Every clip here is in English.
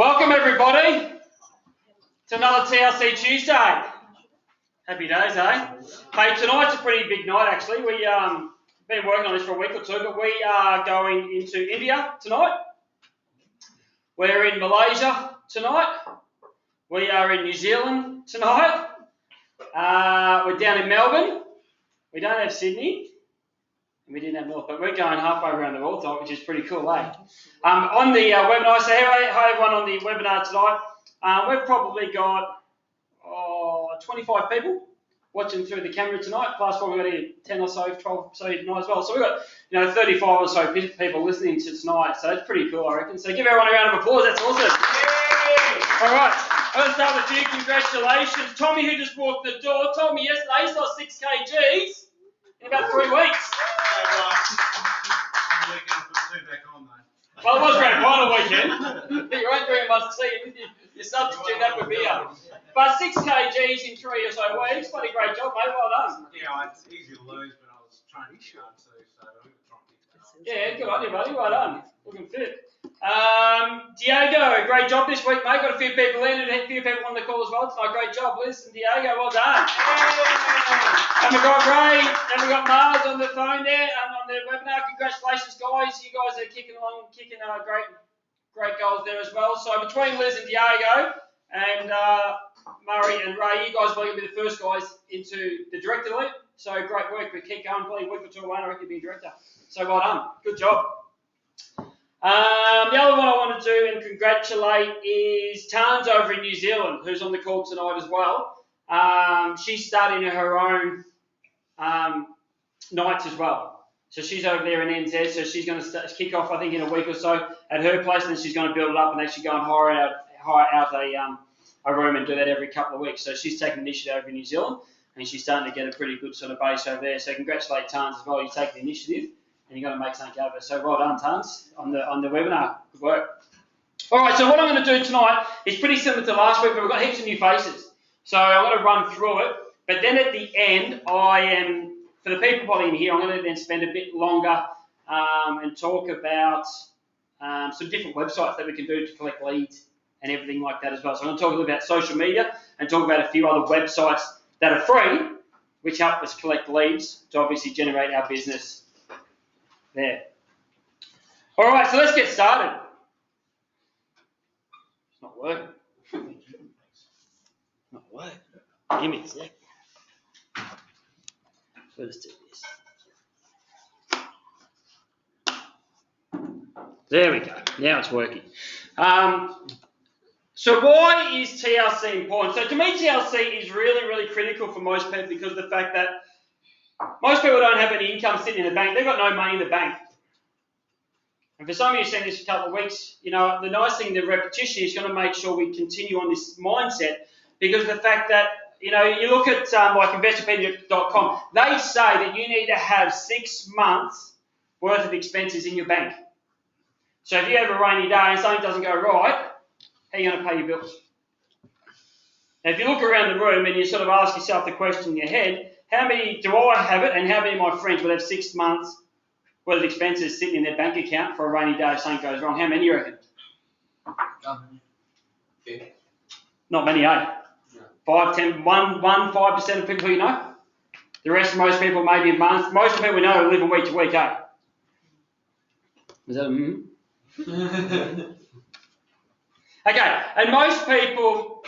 Welcome everybody to another TLC Tuesday. Happy days, eh? Hey, tonight's a pretty big night actually. We've been working on this for a week or two, but we are going into India tonight. We're in Malaysia tonight. We are in New Zealand tonight. We're down in Melbourne. We don't have Sydney. We didn't have North, but we're going halfway around the world tonight, which is pretty cool, eh? On the webinar, so hi everyone on the webinar tonight. We've probably got 25 people watching through the camera tonight, plus probably got 10 or so, 12 so tonight as well. So we've got 35 or so people listening to tonight, so it's pretty cool, I reckon. So give everyone a round of applause, that's awesome. Yay! All right, I'm going to start with you. Congratulations. Tommy, who just walked the door, told me yesterday he's lost 6 kgs in about 3 weeks. Well, it was grand final weekend. You weren't doing much tea. You substitute that with beer. But 6 kgs in 3 or so weeks. Bloody great job, mate. Well done. Yeah, it's easy to lose, but I was training hard too, so I'm going to try and pick that up. Yeah, good on you, buddy. Well done. Looking fit. Diego, great job this week, mate. Got a few people in and a few people on the call as well tonight. Great job, Liz and Diego. Well done. And we've got Ray and we've got Mars on the phone there and on the webinar. Congratulations, guys. You guys are kicking great goals there as well. So between Liz and Diego and Murray and Ray, you guys are going to be the first guys into the director league. So great work. We keep going, probably a week or two away, I reckon, be a director. So well done. Good job. The other one I want to do and congratulate is Tarns over in New Zealand, who's on the call tonight as well. She's starting her own nights as well. So she's over there in NZ, so she's going to kick off, I think, in a week or so at her place, and then she's going to build it up and actually go and hire out a room and do that every couple of weeks. So she's taking initiative over in New Zealand, and she's starting to get a pretty good sort of base over there. So congratulate Tarns as well. You take the initiative. And you're going to make something out of it. So well done, Tarns, on the webinar. Good work. All right, so what I'm going to do tonight is pretty similar to last week, but we've got heaps of new faces. So I'm going to run through it. But then at the end, for the people probably in here, I'm going to then spend a bit longer and talk about some different websites that we can do to collect leads and everything like that as well. So I'm going to talk a little about social media and talk about a few other websites that are free, which help us collect leads to obviously generate our business there. All right, so let's get started. It's not working. Not working. Give me a sec. Let's do this. There we go. Now it's working. So why is TLC important? So to me, TLC is really, really critical for most people because of the fact that most people don't have any income sitting in the bank. They've got no money in the bank. And for some of you who've seen this for a couple of weeks, the nice thing, the repetition is going to make sure we continue on this mindset because of the fact that, you look at like investopedia.com, they say that you need to have 6 months worth of expenses in your bank. So if you have a rainy day and something doesn't go right, how are you going to pay your bills? Now, if you look around the room and you sort of ask yourself the question in your head, how many do I have it and how many of my friends would have 6 months worth of expenses sitting in their bank account for a rainy day if something goes wrong? How many you reckon? Not many, eh? No. 5, 10, 5% of people you know? The rest of most people maybe a month. Most of the people we know are living week to week, eh? Is that a Okay, and most people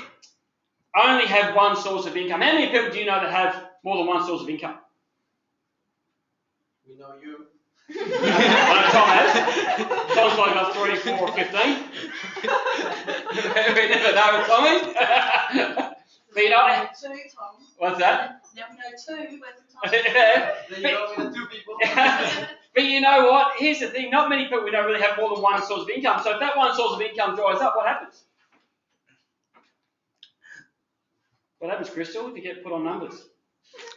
only have one source of income. How many people do you know that have more than one source of income? We know you. Tom has. Tom's like about 3, 4, or 15. We never know, Tommy. But Two, Tom. What's that? Now we know 2. Where's the Tom? Then you know we know 2 people. But you know what? Here's the thing. Not many people we know really have more than one source of income. So if that one source of income dries up, what happens? What happens, Crystal, if you get put on numbers?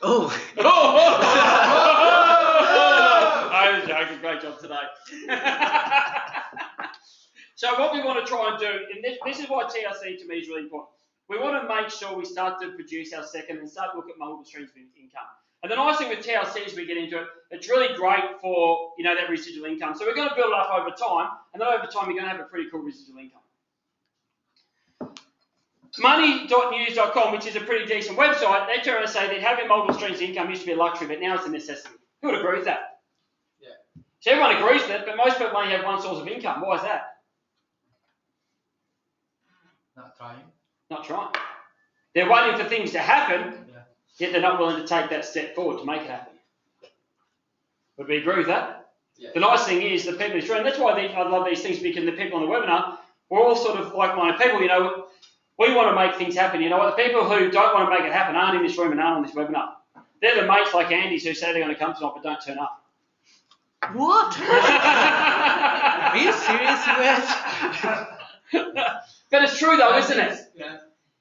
Oh! I was joking. Great job today. So what we want to try and do, and this is why TLC to me is really important. We want to make sure we start to produce our second and start to look at multiple streams of income. And the nice thing with TLC as we get into it, it's really great for, that residual income. So we're going to build it up over time, and then over time you're going to have a pretty cool residual income. Money.news.com, which is a pretty decent website, they're trying to say that having multiple streams of income used to be a luxury, but now it's a necessity. Who would agree with that? Yeah. So everyone agrees with it, but most people only have one source of income. Why is that? Not trying. Not trying. They're waiting for things to happen, Yeah. yet they're not willing to take that step forward to make it happen. Would we agree with that? Yeah. The nice thing is the people in this room, that's why I love these things, because the people on the webinar, we're all sort of like-minded people, you know, we want to make things happen. You know what? The people who don't want to make it happen aren't in this room and aren't on this webinar. They're the mates like Andy's who say they're going to come tonight but don't turn up. What? Are you serious, Wes? But it's true though, isn't it? Yeah.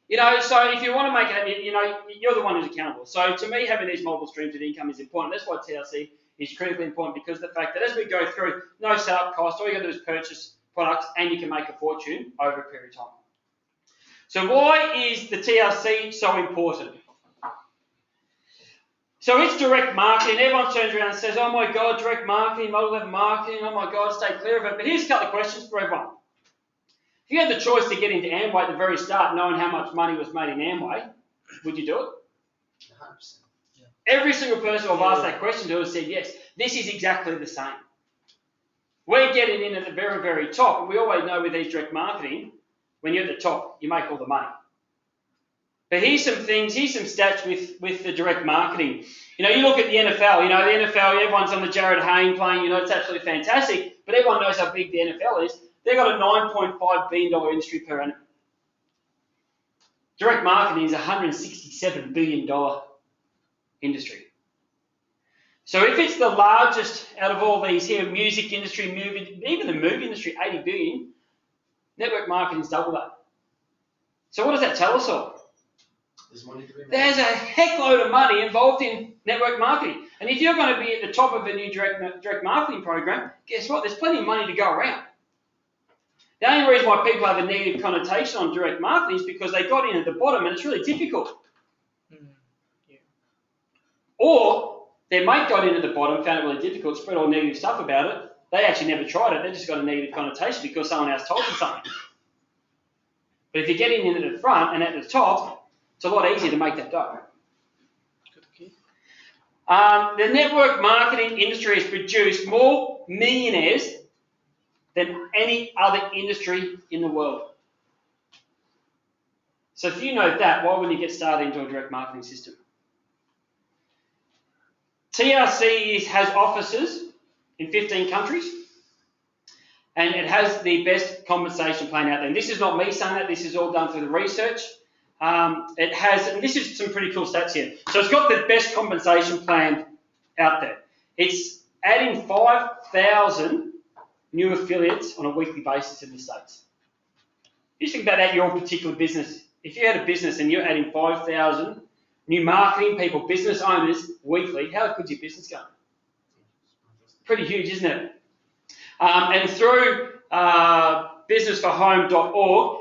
You know, so if you want to make it happen, you know, you're the one who's accountable. So to me, having these multiple streams of income is important. That's why TLC is critically important, because the fact that as we go through, no setup cost, all you got to do is purchase products and you can make a fortune over a period of time. So why is the TLC so important? So it's direct marketing. Everyone turns around and says, oh my God, direct marketing, multi-level marketing, oh my God, stay clear of it. But here's a couple of questions for everyone. If you had the choice to get into Amway at the very start, knowing how much money was made in Amway, would you do it? 100%. Every single person I've asked that question to has said yes. This is exactly the same. We're getting in at the very, very top. And we always know with these direct marketing, when you're at the top, you make all the money. But here's some things, here's some stats with the direct marketing. You know, you look at the NFL, you know, the NFL, everyone's on the Jared Hayne playing, you know, it's absolutely fantastic. But everyone knows how big the NFL is. They've got a $9.5 billion industry per annum. Direct marketing is a $167 billion industry. So if it's the largest out of all these here, music industry, even the movie industry, 80 billion, network marketing's double that. So what does that tell us all? There's money to be made. There's a heck load of money involved in network marketing. And if you're going to be at the top of a new direct marketing program, guess what? There's plenty of money to go around. The only reason why people have a negative connotation on direct marketing is because they got in at the bottom and it's really difficult. Yeah. Or their mate got in at the bottom, found it really difficult, spread all negative stuff about it. They actually never tried it. They just got a negative connotation because someone else told them something. But if you're getting in at the front and at the top, it's a lot easier to make that dough. The network marketing industry has produced more millionaires than any other industry in the world. So if you know that, why wouldn't you get started into a direct marketing system? TRC has offices in 15 countries, and it has the best compensation plan out there. And this is not me saying that, this is all done through the research. It has, and this is some pretty cool stats here. So it's got the best compensation plan out there. It's adding 5,000 new affiliates on a weekly basis in the States. You think about that, your particular business. If you had a business and you're adding 5,000 new marketing people, business owners weekly, how good's your business going? Pretty huge, isn't it? And through businessforhome.org,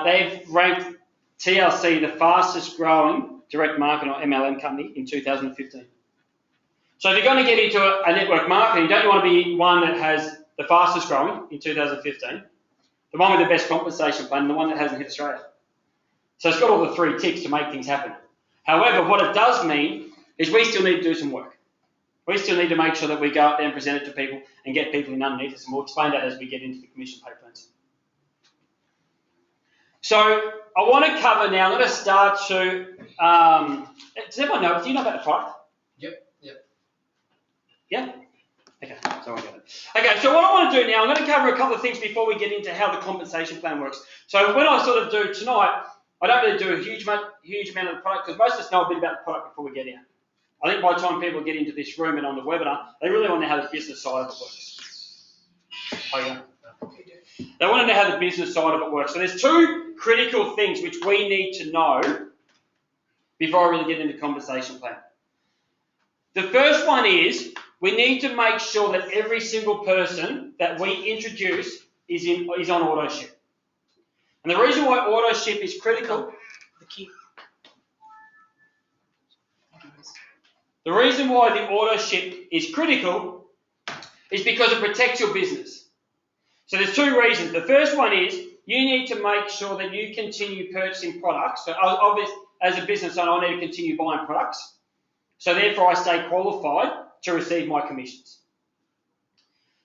they've ranked TLC the fastest growing direct marketing or MLM company in 2015. So if you're going to get into a network marketing, don't you want to be one that has the fastest growing in 2015, the one with the best compensation plan, and the one that hasn't hit Australia? So it's got all the three ticks to make things happen. However, what it does mean is we still need to do some work. We still need to make sure that we go out there and present it to people and get people in underneath us, and we'll explain that as we get into the commission pay plans. So I want to cover now, I'm going to start to, does everyone know, do you know about the product? Yep. Yeah? Okay, so I get it. Okay, so what I want to do now, I'm going to cover a couple of things before we get into how the compensation plan works. So when I sort of do tonight, I don't really do a huge amount of the product because most of us know a bit about the product before we get in. I think by the time people get into this room and on the webinar, they really want to know how the business side of it works. Oh yeah. They want to know how the business side of it works. So there's two critical things which we need to know before I really get into the compensation plan. The first one is we need to make sure that every single person that we introduce is on auto ship. And the reason why auto ship is critical, the reason why the auto ship is critical is because it protects your business. So there's two reasons. The first one is you need to make sure that you continue purchasing products. So obviously, as a business owner, I need to continue buying products. So therefore, I stay qualified to receive my commissions.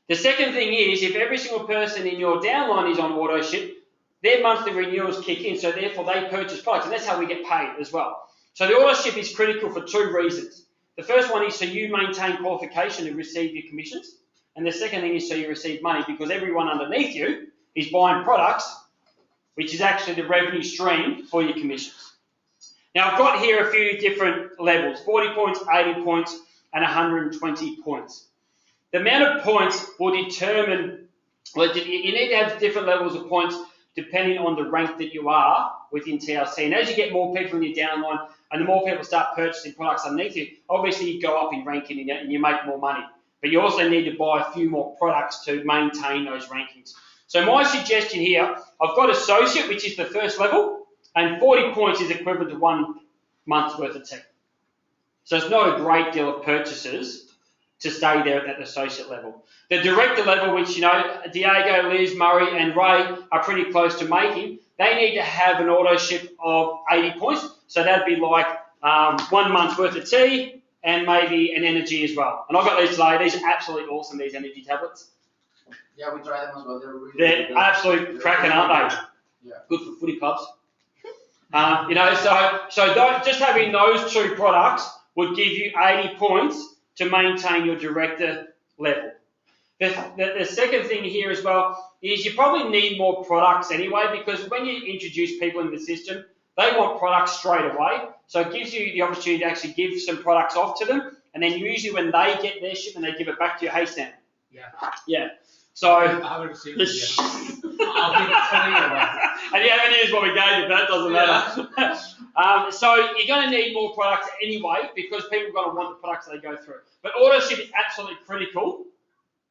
The second thing is, if every single person in your downline is on auto ship, their monthly renewals kick in, so therefore they purchase products, and that's how we get paid as well. So the auto ship is critical for two reasons. The first one is so you maintain qualification to receive your commissions, and the second thing is so you receive money, because everyone underneath you is buying products, which is actually the revenue stream for your commissions. Now I've got here a few different levels, 40 points, 80 points, and 120 points. The amount of points will determine, well, you need to have different levels of points depending on the rank that you are within TLC. And as you get more people in your downline and the more people start purchasing products underneath you, obviously you go up in ranking and you make more money. But you also need to buy a few more products to maintain those rankings. So my suggestion here, I've got associate, which is the first level, and 40 points is equivalent to 1 month's worth of tech. So it's not a great deal of purchases to stay there at that associate level. The director level, which, you know, Diego, Liz, Murray and Ray are pretty close to making, they need to have an auto ship of 80 points. So that'd be like 1 month's worth of tea and maybe an energy as well. And I've got these today. These are absolutely awesome, these energy tablets. Yeah, we try them as well. They're absolutely cracking, aren't they? Yeah. Good for footy clubs. You know, so just having those two products would give you 80 points to maintain your director level. The second thing here as well is you probably need more products anyway, because when you introduce people in the system, they want products straight away. So it gives you the opportunity to actually give some products off to them, and then usually when they get their shipment, they give it back to you. Hey, Sam. Yeah. Yeah. So. I haven't received it yet. I'll be telling you about it. And you haven't used what we gave you, but that doesn't matter. So you're going to need more products anyway, because people are going to want the products that they go through. But auto ship is absolutely critical,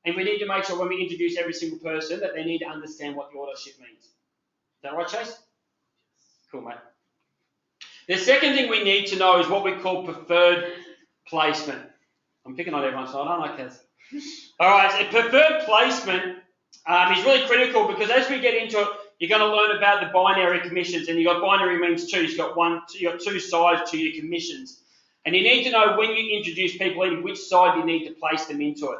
and we need to make sure when we introduce every single person that they need to understand what the auto ship means. Is that right, Chase? Cool, mate. The second thing we need to know is what we call preferred placement. I'm picking on everyone, so I don't like this. All right, so preferred placement is really critical, because as we get into it, you're going to learn about the binary commissions, and you've got binary means two. You've got two sides to your commissions. And you need to know when you introduce people in, which side you need to place them into it.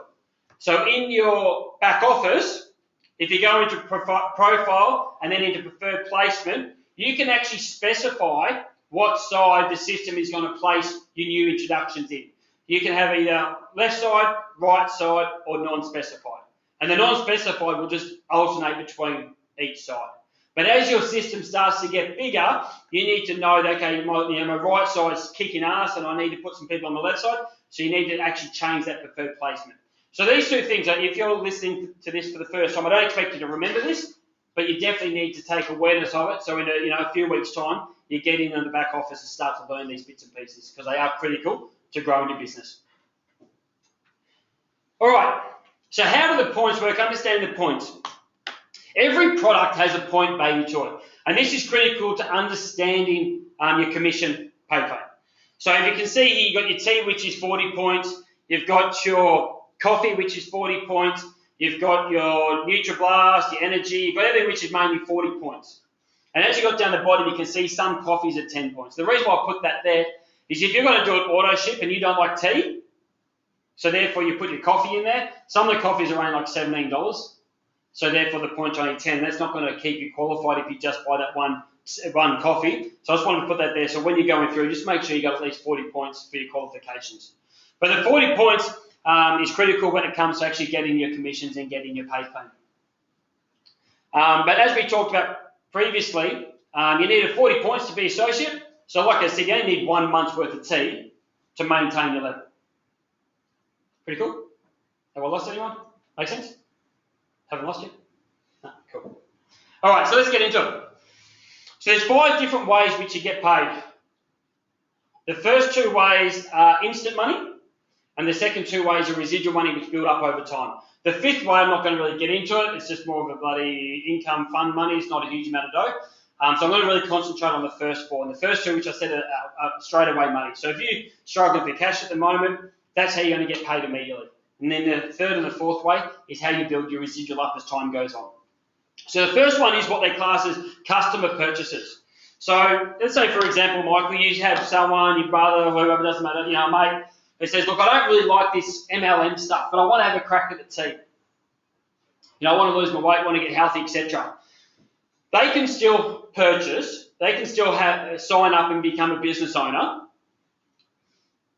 So in your back office, if you go into profile and then into preferred placement, you can actually specify what side the system is going to place your new introductions in. You can have either left side, right side, or non-specified. And the non-specified will just alternate between each side. But as your system starts to get bigger, you need to know that, okay, my right side's kicking ass and I need to put some people on the left side. So you need to actually change that preferred placement. So these two things, if you're listening to this for the first time, I don't expect you to remember this, but you definitely need to take awareness of it. So in a few weeks' time, you get in the back office and start to learn these bits and pieces, because they are critical to growing your business. All right, so how do the points work? Understanding the points. Every product has a point value to it, and this is critical to understanding your commission pay plan. So if you can see here, you've got your tea, which is 40 points. You've got your coffee, which is 40 points. You've got your NutriBlast, your energy. You've got everything which is mainly 40 points. And as you got down the bottom, you can see some coffees at 10 points. The reason why I put that there is if you're going to do an auto ship and you don't like tea, so therefore you put your coffee in there, some of the coffees are only like $17. So therefore the point's only 10. That's not going to keep you qualified if you just buy that one coffee. So I just wanted to put that there. So when you're going through, just make sure you got at least 40 points for your qualifications. But the 40 points is critical when it comes to actually getting your commissions and getting your pay plan. But as we talked about previously, you needed 40 points to be associate. So like I said, you only need 1 month's worth of tea to maintain your level. Pretty cool? Have I lost anyone? Make sense? Haven't lost you? No, cool. All right, so let's get into it. So there's 5 different ways which you get paid. The first 2 ways are instant money, and the second 2 ways are residual money which build up over time. The 5th way, I'm not going to really get into it. It's just more of a bloody income fund money. It's not a huge amount of dough. So I'm going to really concentrate on the first 4. And the first 2, which I said, are straight away money. So if you're struggling for cash at the moment, that's how you're going to get paid immediately. And then the 3rd and the 4th way is how you build your residual up as time goes on. So the first one is what they class as customer purchases. So let's say, for example, Michael, you have someone, your brother, whoever, doesn't matter, a mate, who says, look, I don't really like this MLM stuff, but I want to have a crack at the tea. I want to lose my weight, want to get healthy, etc. They can still purchase, they can still sign up and become a business owner,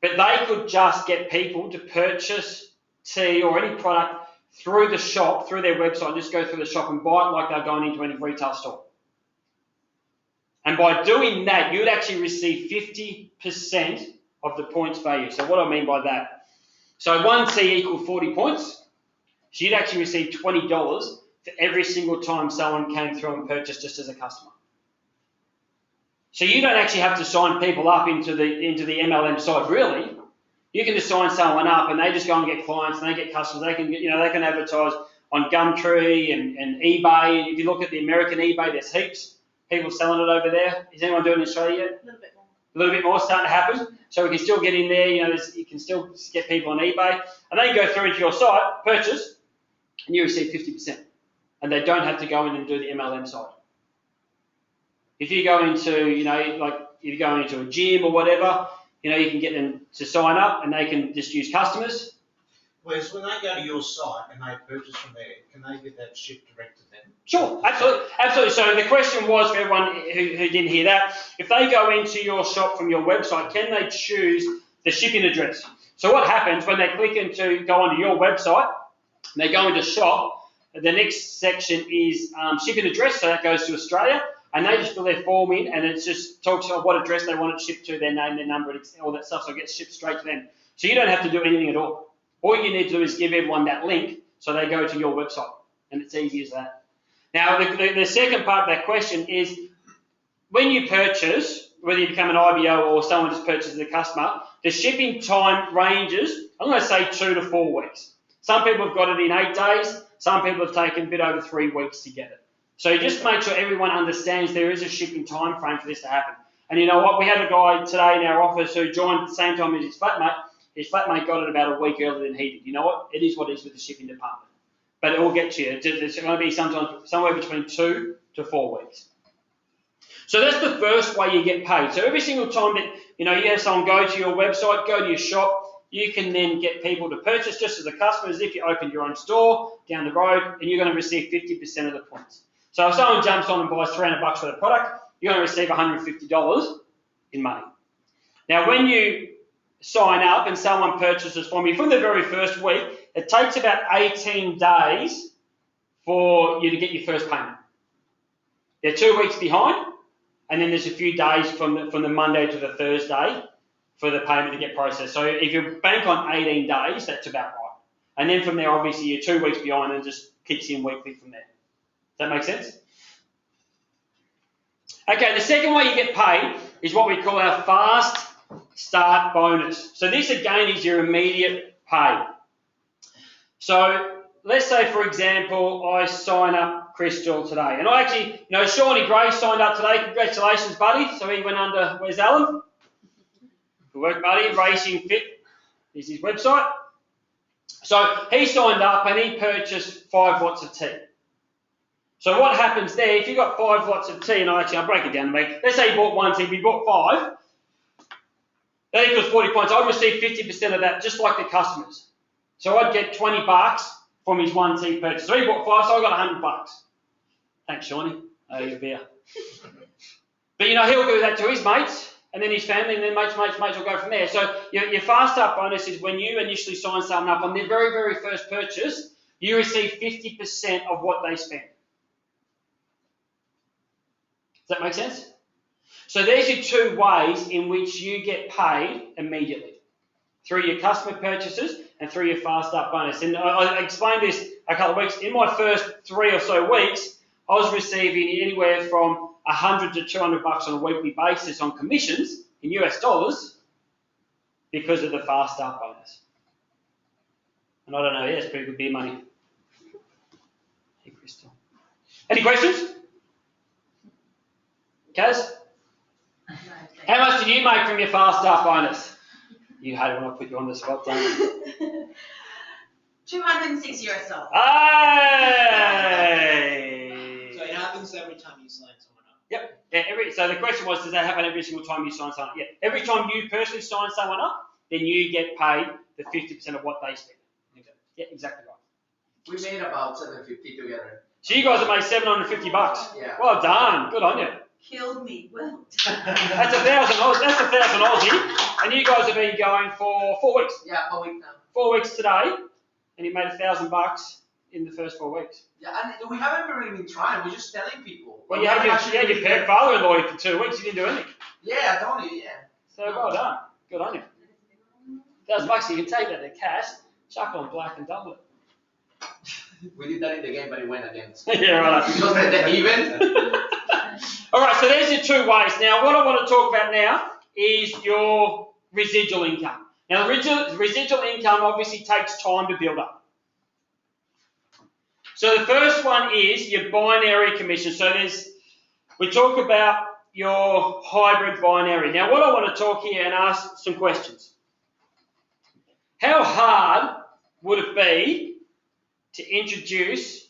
but they could just get people to purchase tea or any product through the shop, through their website, just go through the shop and buy it like they're going into any retail store. And by doing that, you'd actually receive 50% of the points value. So what do I mean by that? So 1 tea equals 40 points. So you'd actually receive $20 for every single time someone came through and purchased just as a customer. So you don't actually have to sign people up into the MLM side, really. You can just sign someone up and they just go and get clients and they get customers. They can get, they can advertise on Gumtree and eBay. If you look at the American eBay, there's heaps people selling it over there. Is anyone doing it in Australia yet? A little bit more. A little bit more starting to happen. So we can still get in there. You can still get people on eBay, and they go through into your site, purchase, and you receive 50%. And they don't have to go in and do the MLM side. If you go into, like if you're going into a gym or whatever, you can get them to sign up and they can just use customers. Whereas when they go to your site and they purchase from there, can they get that shipped direct to them? Sure, absolutely. So the question was for everyone who didn't hear that, if they go into your shop from your website, can they choose the shipping address? So what happens when they click go onto your website, and they go into shop, the next section is shipping address, so that goes to Australia, and they just fill their form in, and it just talks about what address they want it shipped to, their name, their number, and all that stuff, so it gets shipped straight to them. So you don't have to do anything at all. All you need to do is give everyone that link so they go to your website, and it's easy as that. Now, the second part of that question is when you purchase, whether you become an IBO or someone just purchases a customer, the shipping time ranges, I'm going to say 2 to 4 weeks. Some people have got it in 8 days. Some people have taken a bit over 3 weeks to get it. So just make sure everyone understands there is a shipping time frame for this to happen. And you know what? We had a guy today in our office who joined at the same time as his flatmate. His flatmate got it about a week earlier than he did. You know what? It is what it is with the shipping department. But it will get to you. It's going to be somewhere between 2 to 4 weeks. So that's the first way you get paid. So every single time that you have someone go to your website, go to your shop, you can then get people to purchase just as a customer, as if you opened your own store down the road, and you're going to receive 50% of the points. So if someone jumps on and buys $300 for the product, you're going to receive $150 in money. Now, when you sign up and someone purchases from you, from the very first week, it takes about 18 days for you to get your first payment. They're 2 weeks behind, and then there's a few days from the Monday to the Thursday for the payment to get processed. So if you bank on 18 days, that's about right. And then from there, obviously, you're 2 weeks behind and just kicks in weekly from there. Does that make sense? Okay, the second way you get paid is what we call our fast start bonus. So this again is your immediate pay. So let's say, for example, I sign up Crystal today. And I actually, Shawnee Gray signed up today. Congratulations, buddy. So he went under, where's Alan? Good work, buddy. Racing Fit is his website. So he signed up and he purchased 5 lots of tea. So what happens there, if you've got 5 lots of tea, and I'll break it down to me. Let's say he bought 1 tea, but he bought 5. That equals 40 points. I'd receive 50% of that, just like the customers. So I'd get $20 from his 1 tea purchase. So he bought 5, so I got $100. Thanks, Shawnee. Oh, your beer. But he'll do that to his mates, and then his family, and then mates will go from there. So your fast start bonus is when you initially sign someone up on their very, very first purchase, you receive 50% of what they spend. Does that make sense? So there's your 2 ways in which you get paid immediately. Through your customer purchases and through your fast start bonus. And I explained this a couple of weeks. In my first 3 or so weeks, I was receiving anywhere from $100 to $200 on a weekly basis on commissions in US dollars because of the fast start bonus. And I don't know, it's pretty good beer money. Hey, Crystal. Any questions? Kaz? How much did you make from your fast start bonus? You hate it when I put you on the spot, don't you? $206. Hey! happens every time you sign someone up. Yeah, so the question was, does that happen every single time you sign someone up? Yeah. Every time you personally sign someone up, then you get paid the 50% of what they spend. Yeah, exactly right. We made about 750 together. So you guys have made $750. Yeah. Well done. Good on you. Killed me. Well That's $1,000 Aussie. And you guys have been going for 4 weeks. Yeah, per week now. 4 weeks today, and you made $1,000 in the first 4 weeks. Yeah, and we haven't really been trying. We're just telling people. Well, you had your pet father-in-law for 2 weeks. You didn't do anything. Yeah, I told you. Yeah. So well done. Good on you. $1,000, you can take that to cash, chuck it on black and double it. We did that in the game, but it went against. Yeah, right. Because the even. All right, so there's your 2 ways. Now, what I want to talk about now is your residual income. Now, the residual income obviously takes time to build up. So the first one is your binary commission. So we talk about your hybrid binary. Now, what I want to talk here and ask some questions. How hard would it be to introduce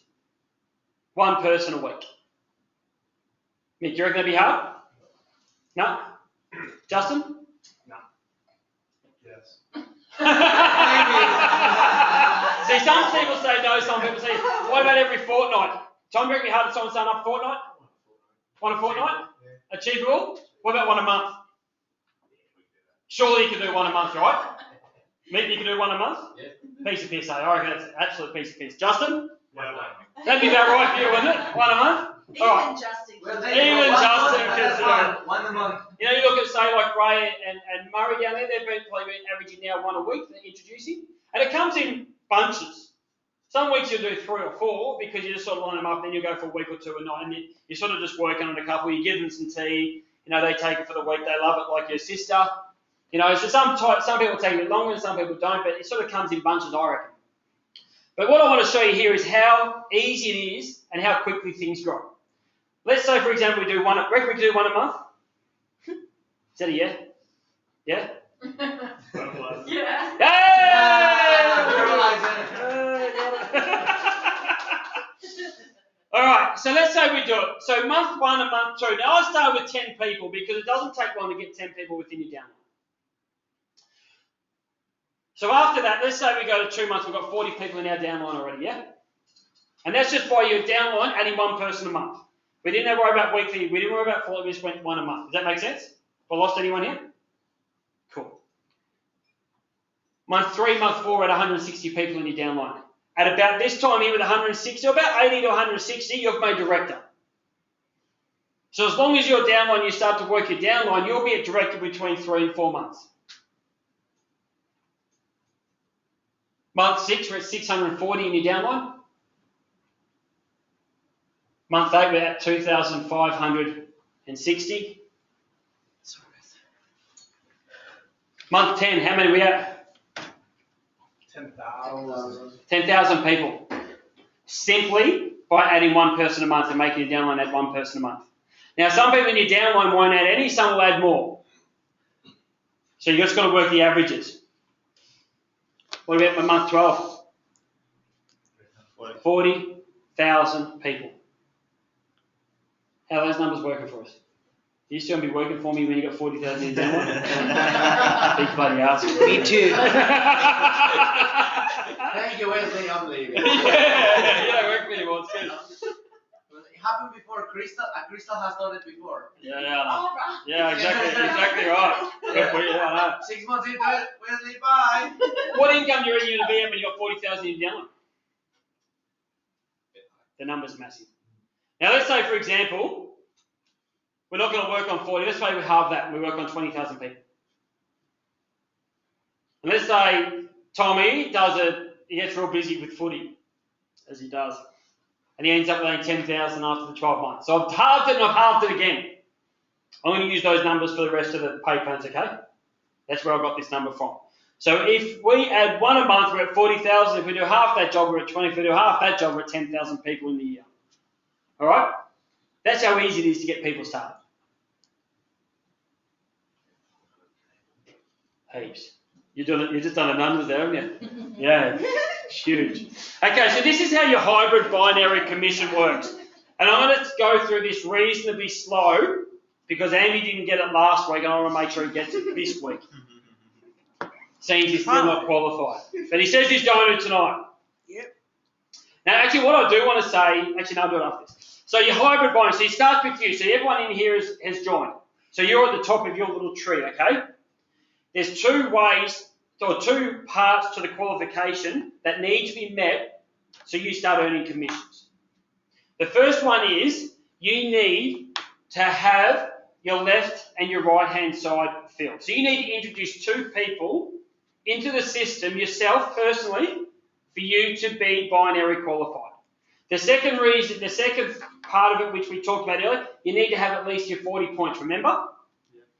one person a week? Mick, do you reckon that'd be hard? No? Justin? No. Yes. See, some people say no, some people say, what about every fortnight? Tom, do you reckon it'd be hard to sign up a fortnight? One a fortnight? Yeah. Achievable? What about one a month? Surely you can do one a month, right? Mick, you can do one a month? Yeah. Piece of piss, eh? I reckon that's an absolute piece of piss. Justin? Yeah. That'd be about right for you, wouldn't it? One a month? Even All right. Justin. Well, Even Justin can do one a month. You know, you look at, say, like Ray and Murray down there, they've been probably averaging now 1 a week, they're introducing. And it comes in bunches. Some weeks you'll do 3 or 4 because you just sort of line them up, then you go for a week or 2 a night, and you're sort of just working on a couple, you give them some tea, you know, they take it for the week, they love it like your sister. You know, so some people take it longer and some people don't, but it sort of comes in bunches, I reckon. But what I want to show you here is how easy it is and how quickly things grow. Let's say, for example, we can do one a month. Is that a yeah? Yeah? Yeah. All right, so let's say we do it. So month 1 and month 2. Now I start with 10 people because it doesn't take long to get 10 people within your downline. So after that, let's say we go to 2 months, we've got 40 people in our downline already, yeah? And that's just by your downline adding 1 person a month. We didn't worry about weekly, we didn't worry about quarterly, we just went 1 a month. Does that make sense? Have I lost anyone here? Cool. Month 3, month 4, we're at 160 people in your downline. At about this time here with 160, or about 80 to 160, you've made director. So as long as you're downline, you start to work your downline, you'll be a director between 3 and 4 months. Month 6, we're at 640 in your downline. Month 8, we're at 2,560. Month 10, how many are we at? 10,000. 10,000 people. Simply by adding 1 person a month and making your downline add 1 person a month. Now, some people in your downline won't add any, some will add more. So you just got to work the averages. What about my month 12? 40,000 people. How are those numbers working for us? Are you still going to be working for me when you got 40,000 in downline? Big bloody ass. Me too. Thank you, Wesley. I'm leaving. yeah, work for anymore. It's good. It happened before Crystal. Crystal has done it before. Yeah. All right. Yeah, exactly right. Yeah, I know. 6 months into it, Wesley, bye. What income do you reckon you're going to be at when you got 40,000 in downline? The number's massive. Now let's say, for example, we're not going to work on 40. Let's say we halve that and we work on 20,000 people. And let's say Tommy he gets real busy with footy, as he does. And he ends up with 10,000 after the 12 months. So I've halved it and I've halved it again. I'm going to use those numbers for the rest of the pay plans, okay? That's where I got this number from. So if we add 1 a month, we're at 40,000. If we do half that job, we're at 20. If we do half that job, we're at 10,000 people in the year. All right? That's how easy it is to get people started. Heaps. You've just done the numbers there, haven't you? Yeah, it's huge. Okay, so this is how your hybrid binary commission works. And I'm going to go through this reasonably slow because Andy didn't get it last week and I want to make sure he gets it this week. Seems he's still not qualified. But he says he's going to tonight. Yep. Now, actually, what I do want to say, actually, no, I'll do it after this. So your hybrid bonus, so it starts with you. So everyone in here has joined. So you're at the top of your little tree, okay? There's two ways, or two parts to the qualification that need to be met so you start earning commissions. The first one is you need to have your left and your right hand side filled. So you need to introduce two people into the system yourself personally for you to be binary qualified. The second part of it, which we talked about earlier, you need to have at least your 40 points, remember?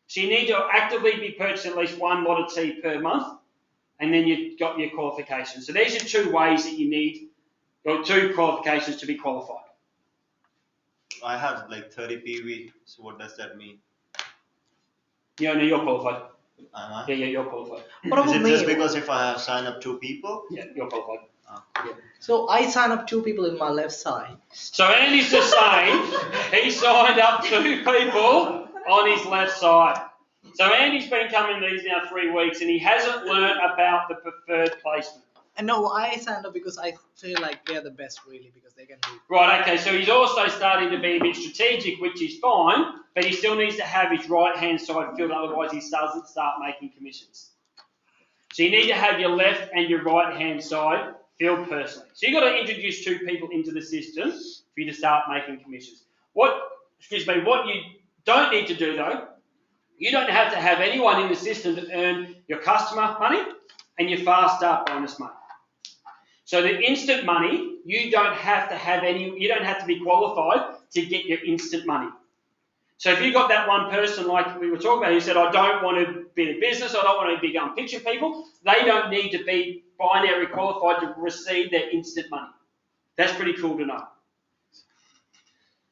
So you need to actively be purchasing at least one lot of tea per month, and then you've got your qualification. So these are two ways that you need, or two qualifications to be qualified. I have like 30 PV, so what does that mean? Yeah, no, you're qualified. Am I? Yeah, you're qualified. What Is about it me? just because if I have signed up 2 people? Yeah, you're qualified. So I sign up 2 people in my left side. So Andy's just saying he signed up 2 people on his left side. So Andy's been coming these now 3 weeks and he hasn't learnt about the preferred placement. And no, I signed up because I feel like they're the best really because they can do. Right, okay, so he's also starting to be a bit strategic, which is fine, but he still needs to have his right-hand side filled, otherwise he doesn't start making commissions. So you need to have your left and your right-hand side filled personally. So you've got to introduce 2 people into the system for you to start making commissions. What you don't need to do though, you don't have to have anyone in the system to earn your customer money and your fast start bonus money. So the instant money, you don't have to be qualified to get your instant money. So if you've got that one person like we were talking about who said, I don't want to be in business, I don't want to be going pitching people, they don't need to be binary qualified to receive their instant money. That's pretty cool to know.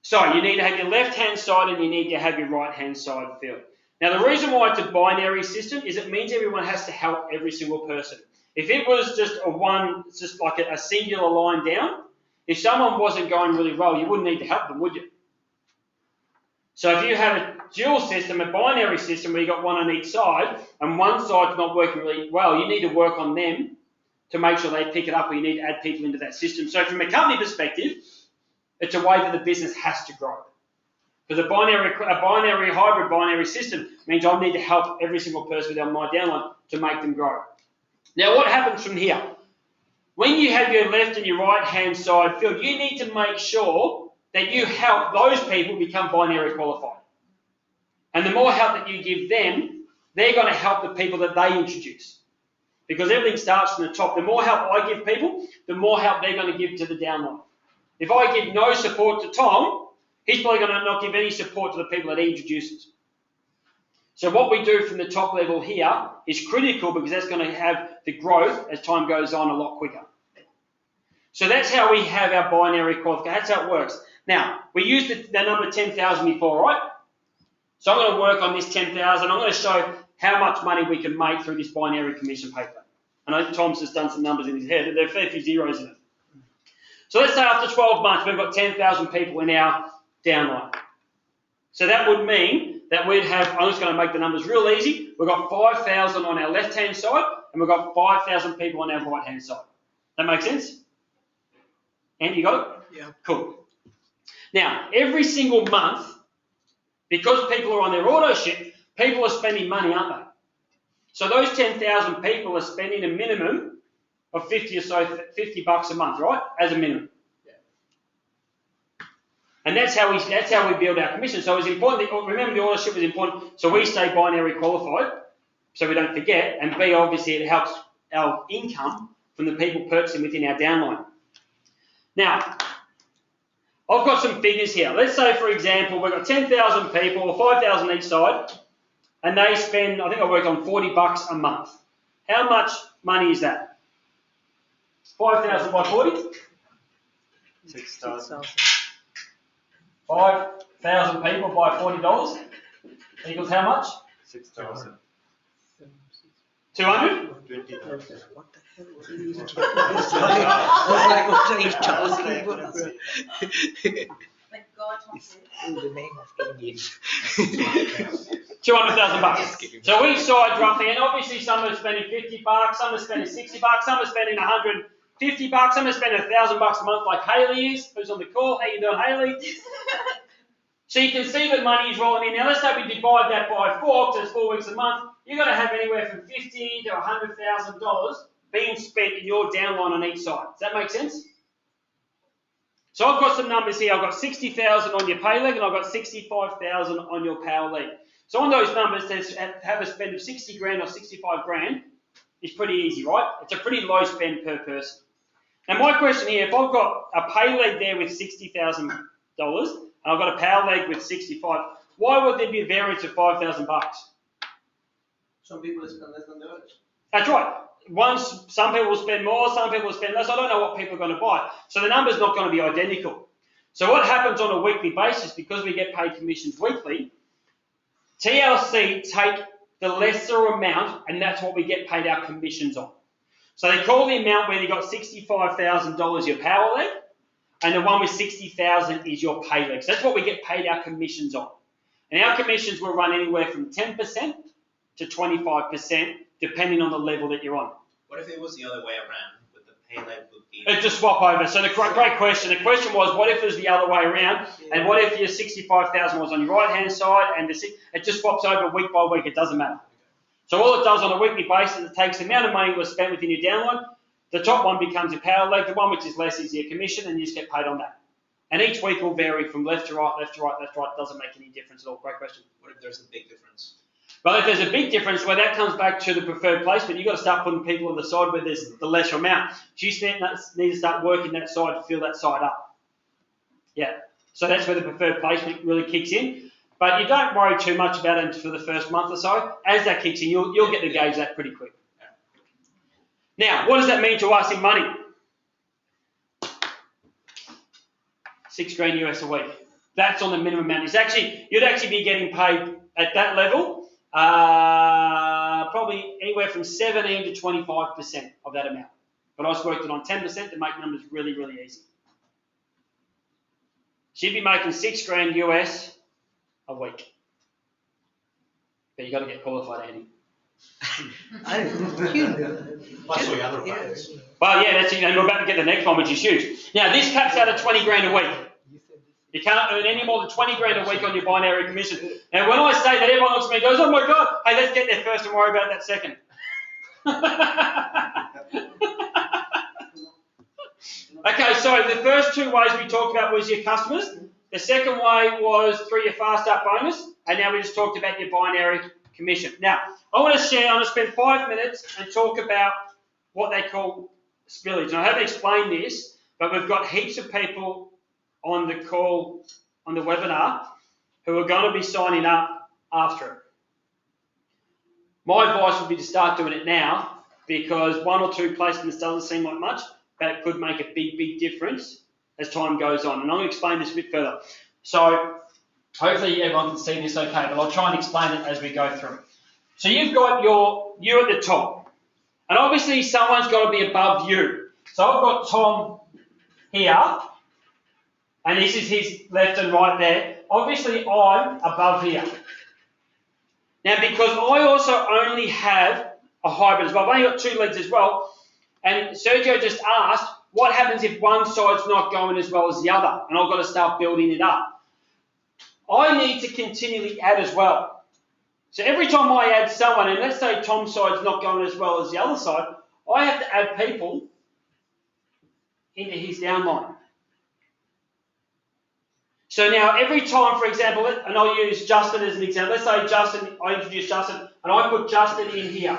So you need to have your left-hand side and you need to have your right-hand side filled. Now the reason why it's a binary system is it means everyone has to help every single person. If it was just like a singular line down, if someone wasn't going really well, you wouldn't need to help them, would you? So if you have a dual system, a binary system where you've got one on each side, and one side's not working really well, you need to work on them to make sure they pick it up, or you need to add people into that system. So from a company perspective, it's a way that the business has to grow. Because a hybrid binary system means I need to help every single person within my downline to make them grow. Now what happens from here? When you have your left and your right hand side filled, you need to make sure that you help those people become binary qualified. And the more help that you give them, they're going to help the people that they introduce. Because everything starts from the top. The more help I give people, the more help they're going to give to the downline. If I give no support to Tom, he's probably going to not give any support to the people that he introduces. So what we do from the top level here is critical because that's going to have the growth as time goes on a lot quicker. So that's how we have our binary qualification. That's how it works. Now, we used the number 10,000 before, right? So I'm going to work on this 10,000. I'm going to show how much money we can make through this binary commission paper. I know Tom's just done some numbers in his head. There are a fair few zeros in it. So let's say after 12 months, we've got 10,000 people in our downline. So that would mean that we'd have, I'm just going to make the numbers real easy, we've got 5,000 on our left-hand side, and we've got 5,000 people on our right-hand side. That make sense? And you got it? Yeah. Cool. Now, every single month, because people are on their auto ship, people are spending money, aren't they? So those 10,000 people are spending a minimum of 50 or so, $50 a month, right? As a minimum. And that's how we build our commission. So it's important, remember the auto ship is important, so we stay binary qualified, so we don't forget, and B, obviously it helps our income from the people purchasing within our downline. Now, I've got some figures here. Let's say, for example, we've got 10,000 people, or 5,000 each side, and they spend, I think I work on $40 a month. How much money is that? 5,000 by 40? 6,000. 5,000 people by $40 equals how much? 6,000. 200? 20,000. What the hell was he I was like, what are you talking about? the name of getting it. 200,000 bucks. So each side roughly, and obviously some are spending 50 bucks, some are spending 60 bucks, some are spending 150 bucks, some are spending 1,000 bucks a month like Hayley is, who's on the call. How you doing, Hayley? So you can see the money is rolling in. Now let's say we divide that by 4, because it's 4 weeks a month. You're going to have anywhere from $50,000 to $100,000 being spent in your downline on each side. Does that make sense? So I've got some numbers here. I've got 60,000 on your pay leg and I've got 65,000 on your power leg. So on those numbers, to have a spend of 60 grand or 65 grand is pretty easy, right? It's a pretty low spend per person. Now my question here, if I've got a pay leg there with $60,000 and I've got a power leg with 65, why would there be a variance of 5,000 bucks? Some people spend less than the others. That's right. Some people will spend more, some people will spend less. I don't know what people are going to buy. So the number's not going to be identical. So what happens on a weekly basis, because we get paid commissions weekly, TLC take the lesser amount, and that's what we get paid our commissions on. So they call the amount where you got $65,000 your power leg, and the one with 60,000 is your pay leg. So that's what we get paid our commissions on. And our commissions will run anywhere from 10% to 25%, depending on the level that you're on. What if it was the other way around, with the pay leg would be... It just swap over. So the great question. The question was, what if it was the other way around? And what if your 65,000 was on your right-hand side and it just swaps over week by week? It doesn't matter. So all it does on a weekly basis, it takes the amount of money that was spent within your downline. The top one becomes your power leg. The one which is less is your commission, and you just get paid on that. And each week will vary from left to right, left to right, left to right. It doesn't make any difference at all. Great question. What if there's a big difference? Well, if there's a big difference, well, that comes back to the preferred placement. You've got to start putting people on the side where there's the lesser amount. So you need to start working that side to fill that side up. Yeah. So that's where the preferred placement really kicks in. But you don't worry too much about it for the first month or so. As that kicks in, you'll get to gauge that pretty quick. Now, what does that mean to us in money? $6,000 US a week. That's on the minimum amount. You'd actually be getting paid at that level. Probably anywhere from 17 to 25% of that amount. But I just worked it on 10% to make numbers really, really easy. So you'd be making $6,000 US a week. But you got to get qualified, Andy. Plus all the other ones. Well, yeah, that's it. And we're about to get the next one, which is huge. Now, this caps out at $20,000 a week. You can't earn any more than $20,000 a week on your binary commission. Now, when I say that, everyone looks at me and goes, oh my God, hey, let's get there first and worry about that second. Okay, so the first two ways we talked about was your customers. The second way was through your Fast Start bonus. And now we just talked about your binary commission. Now, I'm going to spend 5 minutes and talk about what they call spillage. And I haven't explained this, but we've got heaps of people on the call, on the webinar, who are going to be signing up after it. My advice would be to start doing it now, because 1 or 2 placements doesn't seem like much, but it could make a big, big difference as time goes on. And I'm going to explain this a bit further. So hopefully everyone can see this okay, but I'll try and explain it as we go through. So you've got you at the top, and obviously someone's got to be above you. So I've got Tom here, and this is his left and right there. Obviously, I'm above here. Now, because I also only have a hybrid as well, I've only got 2 legs as well, and Sergio just asked, what happens if one side's not going as well as the other? And I've got to start building it up. I need to continually add as well. So every time I add someone, and let's say Tom's side's not going as well as the other side, I have to add people into his downline. So now every time, for example, and I'll use Justin as an example. Let's say Justin, I introduce Justin, and I put Justin in here.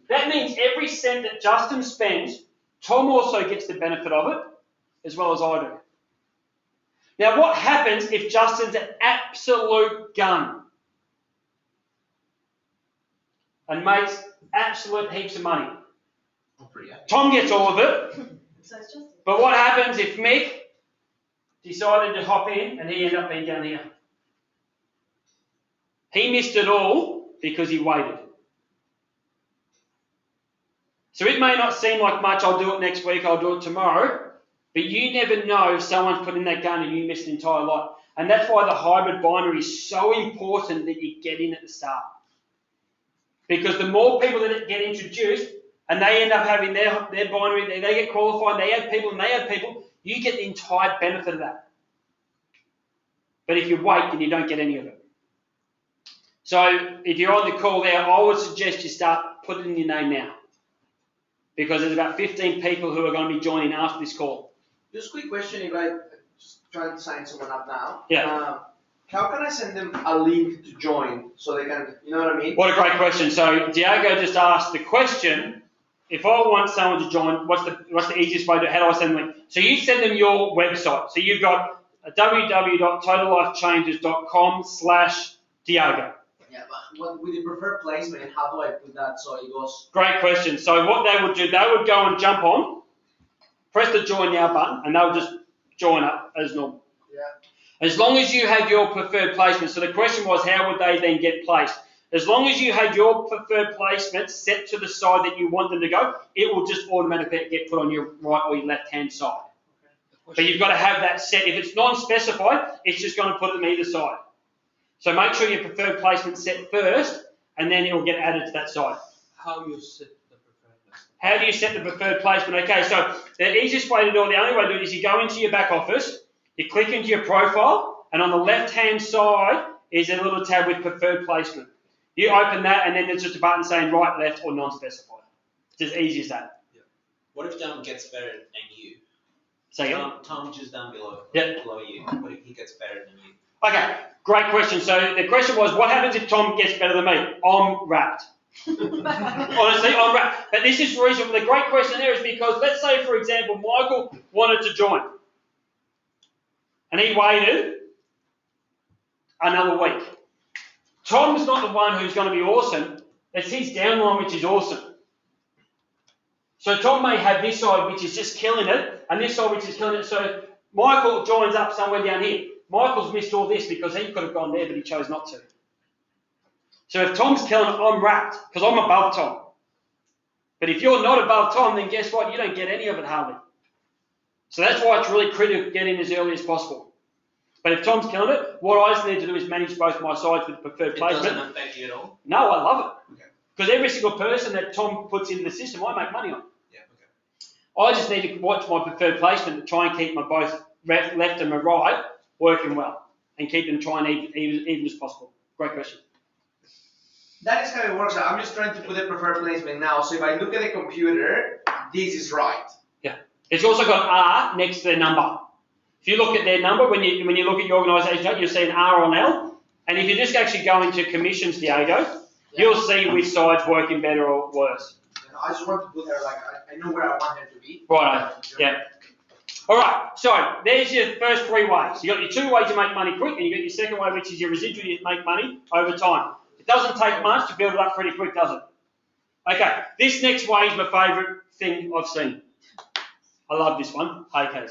That means every cent that Justin spends, Tom also gets the benefit of it, as well as I do. Now what happens if Justin's an absolute gun and makes absolute heaps of money? Tom gets all of it. So it's just. But what happens if Mick decided to hop in and he ended up being down here? He missed it all because he waited. So it may not seem like much, I'll do it next week, I'll do it tomorrow, but you never know if someone's put in that gun and you missed the entire lot. And that's why the hybrid binary is so important that you get in at the start. Because the more people that get introduced and they end up having their binary, they get qualified, they add people and they add people, you get the entire benefit of that. But if you wait, then you don't get any of it. So if you're on the call there, I would suggest you start putting your name now. Because there's about 15 people who are going to be joining after this call. Just quick question, if I just trying to sign someone up now. Yeah. How can I send them a link to join so they can, you know what I mean? What a great question. So Diego just asked the question, if I want someone to join, what's the easiest way to, how do I send them? So you send them your website. So you've got www.totallifechanges.com/Diego. Yeah, but what with the preferred placement, how do I put that so it goes? Great question. So what they would do, they would go and jump on, press the join now button, and they'll just join up as normal. Yeah. As long as you have your preferred placement. So the question was, how would they then get placed? As long as you had your preferred placement set to the side that you want them to go, it will just automatically get put on your right or your left-hand side. But you've got to have that set. If it's non-specified, it's just going to put them either side. So make sure your preferred placement set first, and then it will get added to that side. How you set the preferred placement? How do you set the preferred placement? Okay, so the easiest way to do it, the only way to do it is you go into your back office, you click into your profile, and on the left-hand side is a little tab with preferred placement. You open that, and then there's just a button saying right, left, or non-specified. It's as easy as that. Yeah. What if Tom gets better than you? Say again? Tom just down below, Yep. below you. What if he gets better than you? Okay, great question. So the question was, what happens if Tom gets better than me? I'm wrapped. Honestly, I'm wrapped. But this is the reason, the great question there is because, let's say, for example, Michael wanted to join. And he waited another week. Tom's not the one who's going to be awesome. It's his downline which is awesome. So Tom may have this side which is just killing it, and this side which is killing it. So Michael joins up somewhere down here. Michael's missed all this because he could have gone there, but he chose not to. So if Tom's killing it, I'm wrapped because I'm above Tom. But if you're not above Tom, then guess what? You don't get any of it hardly. So that's why it's really critical to get in as early as possible. But if Tom's killing it, what I just need to do is manage both my sides with preferred placement. It doesn't affect you at all? No, I love it. Okay. Because every single person that Tom puts into the system, I make money on. Yeah, okay. I just need to watch my preferred placement to try and keep my both left and my right working well and keep them trying even as possible. Great question. That is how it works. I'm just trying to put the preferred placement now. So if I look at the computer, this is right. Yeah. It's also got R next to their number. If you look at their number, when you look at your organisation, you'll see an R on L. And if you just actually go into commissions, Diego, you'll see which side's working better or worse. I just want to put her like, I know where I want her to be. Right. Yeah. All right, so there's your first three ways. You got your two ways to make money quick, and you got your second way, which is your residual, you make money over time. It doesn't take much to build it up pretty quick, does it? Okay, this next way is my favourite thing I've seen. I love this one, AKs.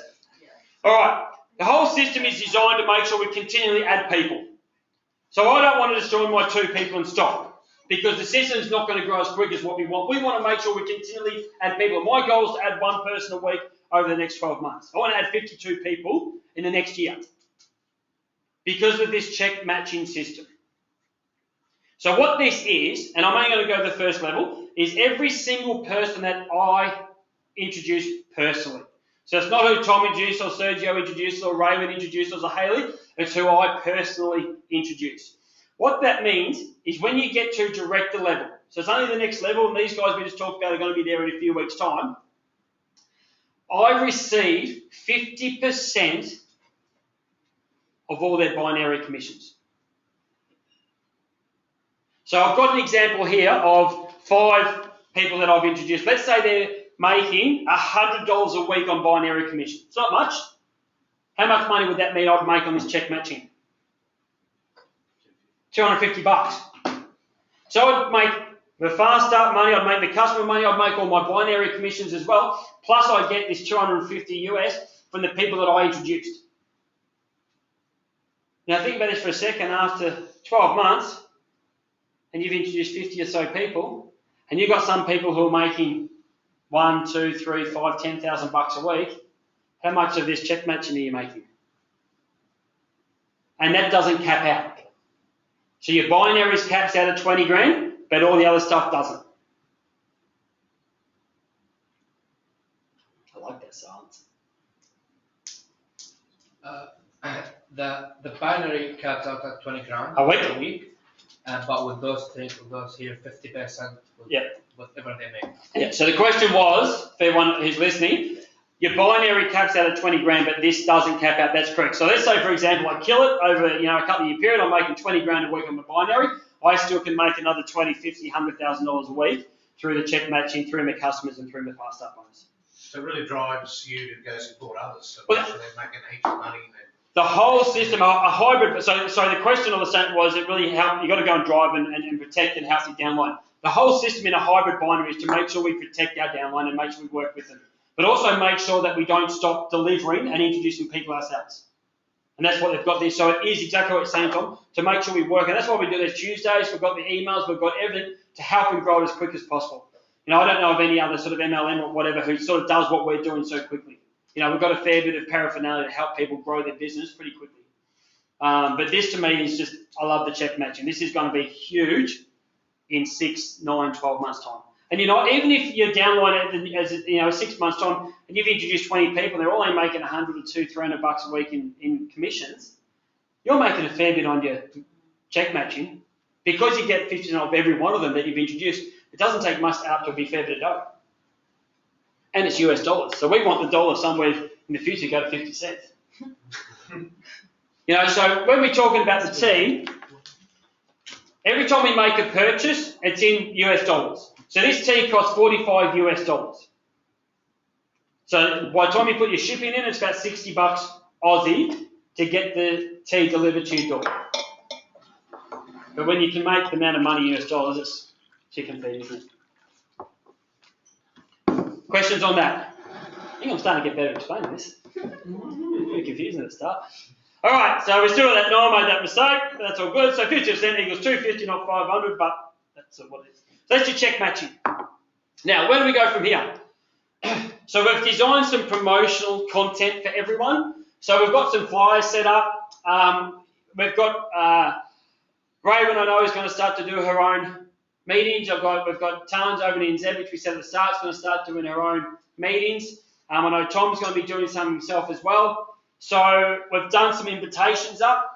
All right, the whole system is designed to make sure we continually add people. So I don't want to just join my 2 people and stop, because the system is not going to grow as quick as what we want. We want to make sure we continually add people. And my goal is to add 1 person a week over the next 12 months. I want to add 52 people in the next year because of this check matching system. So what this is, and I'm only going to go to the first level, is every single person that I introduce personally. So it's not who Tom introduced or Sergio introduced or Raymond introduced or Haley, it's who I personally introduce. What that means is when you get to director level, so it's only the next level, and these guys we just talked about are going to be there in a few weeks' time, I receive 50% of all their binary commissions. So I've got an example here of 5 people that I've introduced. Let's say they're making $100 a week on binary commission. It's not much. How much money would that mean I'd make on this check matching? $250. So I'd make the fast start money, I'd make the customer money, I'd make all my binary commissions as well, plus I get this $250 US from the people that I introduced. Now think about this for a second. After 12 months, and you've introduced 50 or so people, and you've got some people who are making 1, 2, 3, 5, $10,000 a week, how much of this check matching are you making? and that doesn't cap out. So your binaries caps out at 20 grand, but all the other stuff doesn't. I like that silence. The binary caps out at 20 grand. A week? But with those here, 50% with Yeah. whatever they make. Yeah, so the question was, for everyone who's listening, your binary caps out at 20 grand, but this doesn't cap out. That's correct. So let's say, for example, I kill it over a couple of year period, I'm making 20 grand a week on the binary. I still can make another 20, 50, $100,000 a week through the check matching, through my customers, and through my fast start bonus. So it really drives you to go support others, so Well, actually they're making heaps of money then. The whole system, a hybrid, so the question on the statement was, it really helped, you've got to go and drive and protect and help your downline. The whole system in a hybrid binary is to make sure we protect our downline and make sure we work with them. But also make sure that we don't stop delivering and introducing people ourselves. And that's what they've got there. So it is exactly what you're saying, Tom, to make sure we work. And that's why we do those Tuesdays. We've got the emails, we've got everything to help and grow it as quick as possible. I don't know of any other sort of MLM or whatever who sort of does what we're doing so quickly. We've got a fair bit of paraphernalia to help people grow their business pretty quickly. But this to me is just, I love the check matching. This is going to be huge in 6, 9, 12 months time. And even if you're downline as 6 months time and you've introduced 20 people, they're all only making 100 or 200, 300 bucks a week in commissions, you're making a fair bit on your check matching because you get 50% off every one of them that you've introduced. It doesn't take much out to be a fair bit of dough. And it's US dollars. So we want the dollar somewhere in the future to go to 50 cents. So when we're talking about the tea, every time we make a purchase, it's in US dollars. So this tea costs 45 US dollars. So by the time you put your shipping in, it's about 60 bucks Aussie to get the tea delivered to your door. But when you can make the amount of money US dollars, it's chicken feed, isn't it? Questions on that? I think I'm starting to get better at explaining this. Pretty confusing at the start. All right, so we're still at that 9, made that mistake, but that's all good. So 50% equals 250, not 500, but that's what it is. So that's your check matching. Now, where do we go from here? So we've designed some promotional content for everyone. So we've got some flyers set up. We've got Raven, I know, is going to start to do her own meetings. We've got Talons over in NZ, which we said at the start, is going to start doing her own meetings. I know Tom's going to be doing some himself as well. So we've done some invitations up.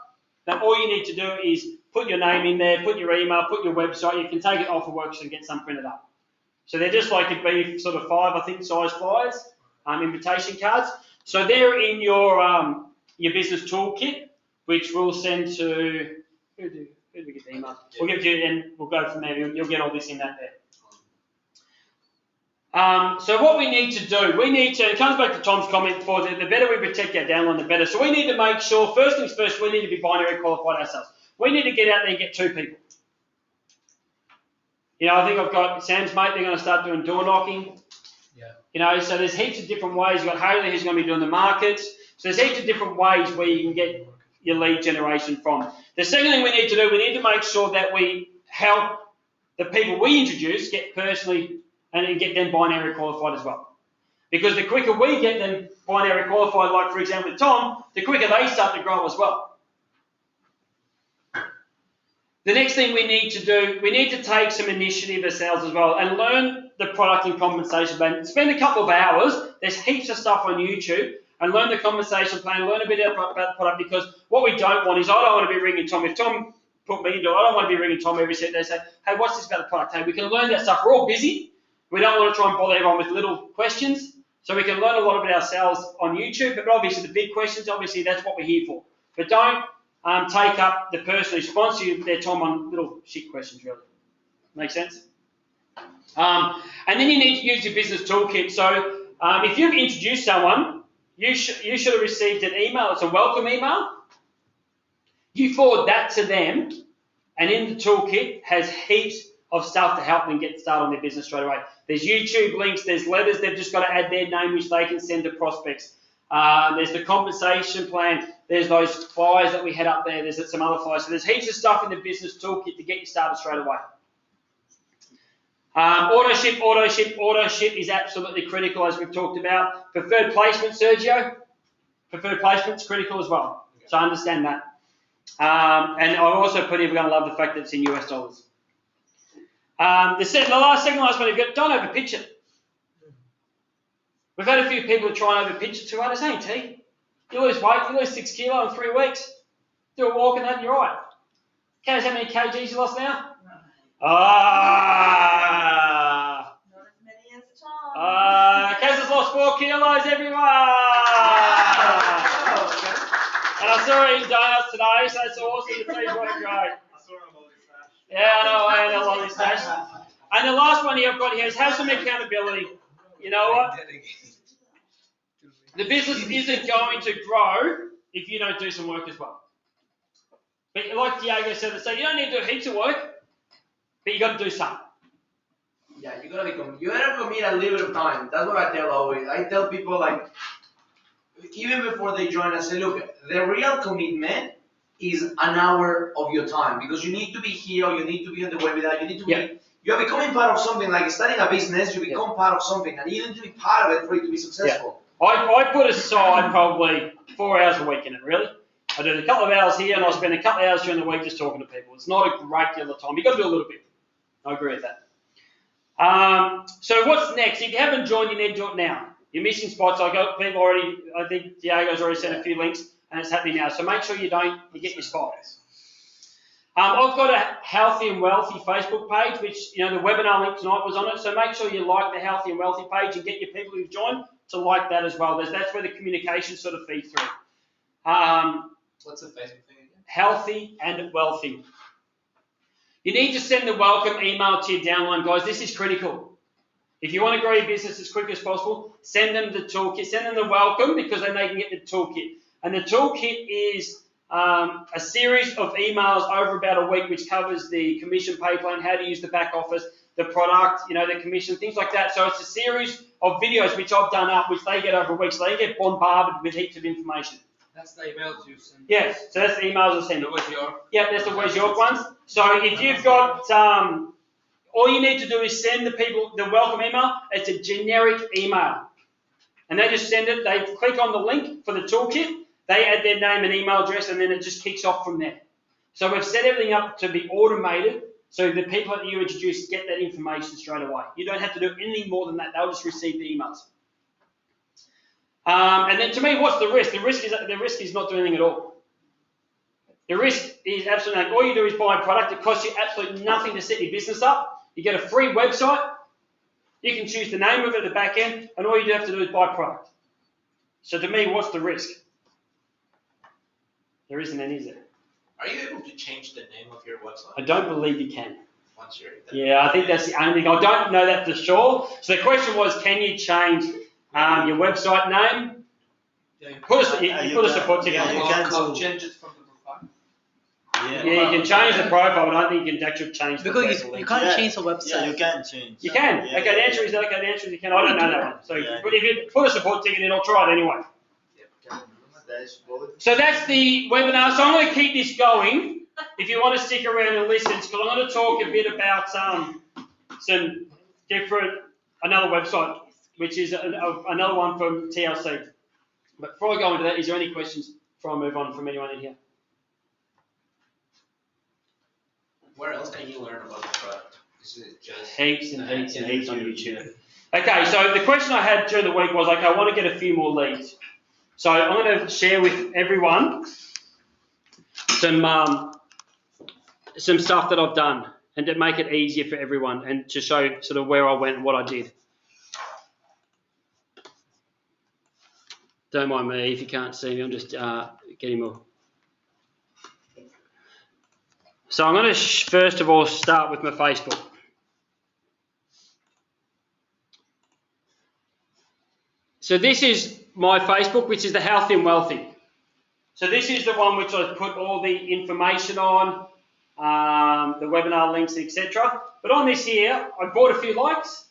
Now all you need to do is put your name in there, put your email, put your website. You can take it off of Works and get some printed up. So they're just like a B sort of 5, I think, size flyers, invitation cards. So they're in your business toolkit, which we'll send to, who do we get the email? We'll give you, and we'll go from there. You'll get all this in that there. So what we need to do, it comes back to Tom's comment before, the better we protect our downline, the better. So we need to make sure, first things first, we need to be binary qualified ourselves. We need to get out there and get 2 people. I think I've got Sam's mate, they're going to start doing door knocking. Yeah. So there's heaps of different ways. You've got Haley who's going to be doing the markets. So there's heaps of different ways where you can get your lead generation from. The second thing we need to do, we need to make sure that we help the people we introduce get personally and get them binary qualified as well. Because the quicker we get them binary qualified, like for example with Tom, the quicker they start to grow as well. The next thing we need to do, we need to take some initiative ourselves as well and learn the product and compensation plan. Spend a couple of hours, there's heaps of stuff on YouTube, and learn the compensation plan, learn a bit about the product, because what we don't want is, I don't want to be ringing Tom. If Tom put me into it, I don't want to be ringing Tom every set day and say, hey, what's this about the product? Hey, we can learn that stuff. We're all busy. We don't want to try and bother everyone with little questions. So we can learn a lot of it ourselves on YouTube, but obviously the big questions, obviously that's what we're here for. But don't take up the person who sponsors you their time on little shit questions, really. Make sense? And then you need to use your business toolkit. So if you've introduced someone, you should have received an email. It's a welcome email. You forward that to them, and in the toolkit has heaps of stuff to help them get started on their business straight away. There's YouTube links, there's letters, they've just got to add their name, which they can send to prospects. There's the compensation plan, there's those flyers that we had up there, there's some other flyers. So there's heaps of stuff in the business toolkit to get you started straight away. Auto ship is absolutely critical, as we've talked about. Preferred placement, Sergio. Preferred placement's critical as well. So understand that. And I've also put in, we're going to love the fact that it's in US dollars. The second last one you've got, don't overpitch it. We've had a few people try and overpitch it too hard. It's ain't tea. You lose weight, you lose 6 kilo in 3 weeks. Do a walk and that, and you're right. Kaz, how many kgs you lost now? Ah! Not as many as Tom. Kaz has lost 4 kilos, everyone! And I saw her eating donuts today, so it's awesome to see what a great. Yeah, I know, I had a lolly stash. And the last one here I've got here is have some accountability. You know what? The business isn't going to grow if you don't do some work as well. But like Diego said, you don't need to do heaps of work, but you got to do some. Yeah, you gotta commit a little bit of time. That's what I tell always. I tell people like, even before they join, I say, look, the real commitment is an hour of your time because you need to be here, or you need to be on the webinar, you need to be, you are becoming part of something, like starting a business, you become part of something, and you need to be part of it for it to be successful. I put aside probably 4 hours a week in it, really. I do a couple of hours here, and I spend a couple of hours during the week just talking to people. It's not a great deal of time. You've got to do a little bit. I agree with that. So what's next? If you haven't joined, you need to do it now. You're missing spots. I got people already, I think Diego's already sent a few links, and it's happening now. So make sure you get your spots. I've got a Healthy and Wealthy Facebook page, which, the webinar link tonight was on it. So make sure you like the Healthy and Wealthy page and get your people who've joined to like that as well. That's where the communication sort of feeds through. What's the Facebook thing again? Healthy and Wealthy. You need to send the welcome email to your downline, guys. This is critical. If you want to grow your business as quick as possible, send them the toolkit. Send them the welcome because then they can get the toolkit. And the toolkit is a series of emails over about a week which covers the commission pay plan, how to use the back office, the product, the commission, things like that. So it's a series of videos which I've done up, which they get over a week. So they get bombarded with heaps of information. That's the emails you send. Yes, so that's the emails I send. The Where's York? Yeah, that's the Where's York ones. So if you've got, all you need to do is send the people the welcome email. It's a generic email. And they just send it, they click on the link for the toolkit, they add their name and email address, and then it just kicks off from there. So we've set everything up to be automated, so the people that you introduce get that information straight away. You don't have to do anything more than that. They'll just receive the emails. And then to me, what's the risk? The risk is not doing anything at all. The risk is absolutely nothing. All you do is buy a product. It costs you absolutely nothing to set your business up. You get a free website. You can choose the name of it at the back end, and all you do have to do is buy product. So to me, what's the risk? There isn't any, is there? Are you able to change the name of your website I don't believe you can. once you're Yeah, I think that's the only thing. I don't know that for sure. So the question was, can you change your website name? Yeah, Put a support ticket. Yeah, you can. change it from the profile. Yeah. Yeah, you can change the profile, but I don't think you can actually change the Because profile. you can't Yeah. change the website. Yeah, you can change. You can. Yeah. Okay, the answer is okay. The answer is you can. I don't know that one. So, Yeah. but if you put a support ticket in, I'll try it anyway. So that's the webinar. So I'm going to keep this going. If you want to stick around and listen, because I'm going to talk a bit about some different, another website, which is another one from TLC. But before I go into that, is there any questions before I move on from anyone in here? Where else can you learn about the product? Is it just Heaps and heaps and heaps on YouTube. Okay, so the question I had during the week was, okay, I want to get a few more leads. So I'm going to share with everyone some stuff that I've done and to make it easier for everyone and to show sort of where I went and what I did. Don't mind me if you can't see me, I'm just getting more. So I'm going to first of all start with my Facebook. So this is my Facebook, which is the Healthy and Wealthy. So this is the one which I put all the information on, the webinar links, etc. But on this here, I bought a few likes,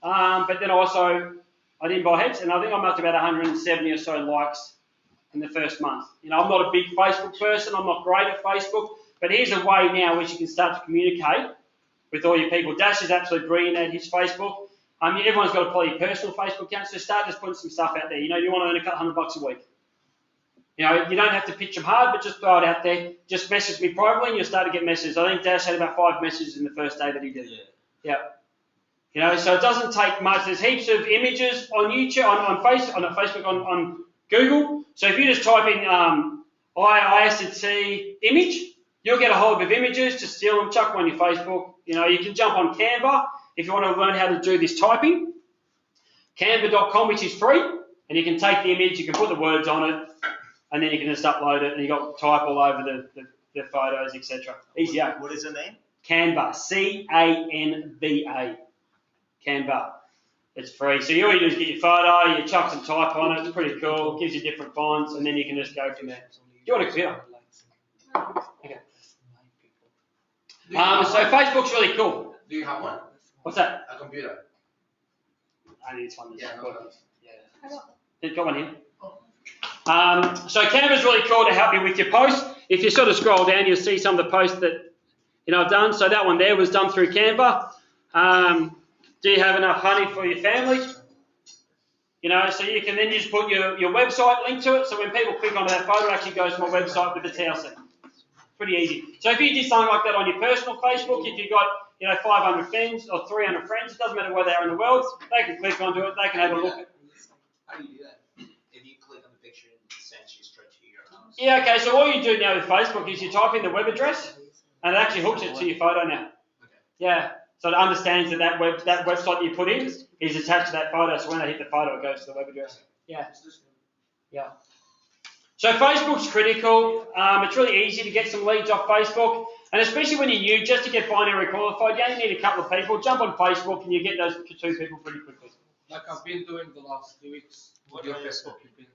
but then also I didn't buy heaps, and I think I'm up to about 170 or so likes in the first month. I'm not a big Facebook person, I'm not great at Facebook, but here's a way now which you can start to communicate with all your people. Dash is absolutely brilliant at his Facebook. Everyone's got to play your personal Facebook account, so start just putting some stuff out there. You want to earn a couple $100 a week. You know, you don't have to pitch them hard, but just throw it out there. Just message me privately and you'll start to get messages. I think Dash had about 5 messages in the first day that he did it. Yeah. You know, so it doesn't take much. There's heaps of images on YouTube, on Facebook, on Google. So if you just type in IST image, you'll get a whole heap of images. Just steal them, chuck them on your Facebook. You know, you can jump on Canva if you want to learn how to do this typing. Canva.com, which is free, and you can take the image, you can put the words on it, and then you can just upload it, and you got type all over the photos, etc. Easy, eh? What is the name? Canva, Canva. Canva. It's free. So all you do is get your photo, you chuck some type on it, it's pretty cool, gives you different fonts, and then you can just go from there. Do you want a computer? Okay. So Facebook's really cool. Do you have one? What's that? A computer. I need this one. Yeah, no. You've got one here. So Canva's really cool to help you with your posts. If you sort of scroll down, you'll see some of the posts that I've done. So that one there was done through Canva. Do you have enough honey for your family? You know, so you can then just put your website link to it. So when people click onto that photo, it actually goes to my website with the TLC. Pretty easy. So if you did something like that on your personal Facebook, if you've got 500 friends or 300 friends, it doesn't matter where they are in the world, they can click onto it, they can have a look at. How do you do that? If you click on the picture, it sends you straight to your house. Yeah, okay, so all you do now with Facebook is you type in the web address and it actually hooks it to your photo now. Okay. Yeah, so it understands that website you put in is attached to that photo, so when they hit the photo, it goes to the web address. Yeah. Yeah. So Facebook's critical. It's really easy to get some leads off Facebook, and especially when you're new, just to get binary qualified, you only need a couple of people. Jump on Facebook and you get those 2 people pretty quickly. Like I've been doing the last 2 weeks with your Facebook. You've been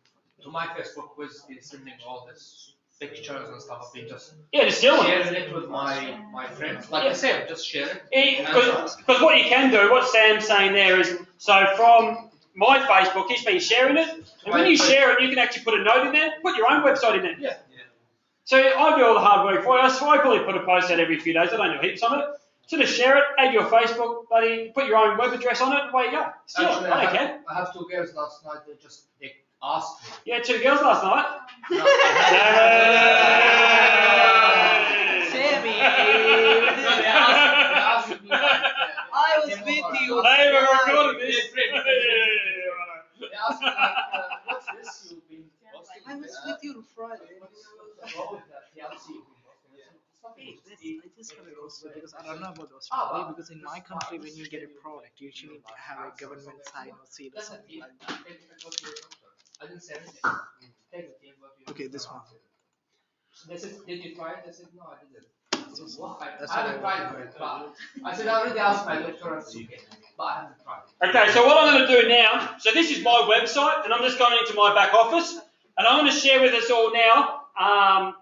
to my Facebook was been sending all this pictures and stuff. I've been just sharing it with my friends. Like I said, just share it. Because what you can do, what Sam's saying there is, so from my Facebook, he's been sharing it, and when you share it, you can actually put a note in there, put your own website in there. Yeah. So I do all the hard work for you. So I probably put a post out every few days. I don't do heaps on it. So just share it, add your Facebook, buddy, put your own web address on it, away you go. Still, Actually, I don't care. I have 2 girls last night that they asked me. You had 2 girls last night. No, Sammy! they asked me like, I was with you. Hey, we're recording this. they asked me like, what's this you've been posting? I was with you on Friday. What's wrong with that TLC? I just got it also because I don't know about Australia, because in my country when you get a product you usually need to have a government sign or seal or something like that. I didn't say anything. Take the team, what you Okay, this one. They said, did you try it? I said, no, I didn't. That's What? That's I haven't what I tried it, but I said, I already asked my doctor and it's okay, but I haven't tried it. Okay, so what I'm going to do now, so this is my website, and I'm just going into my back office, and I'm going to share with us all now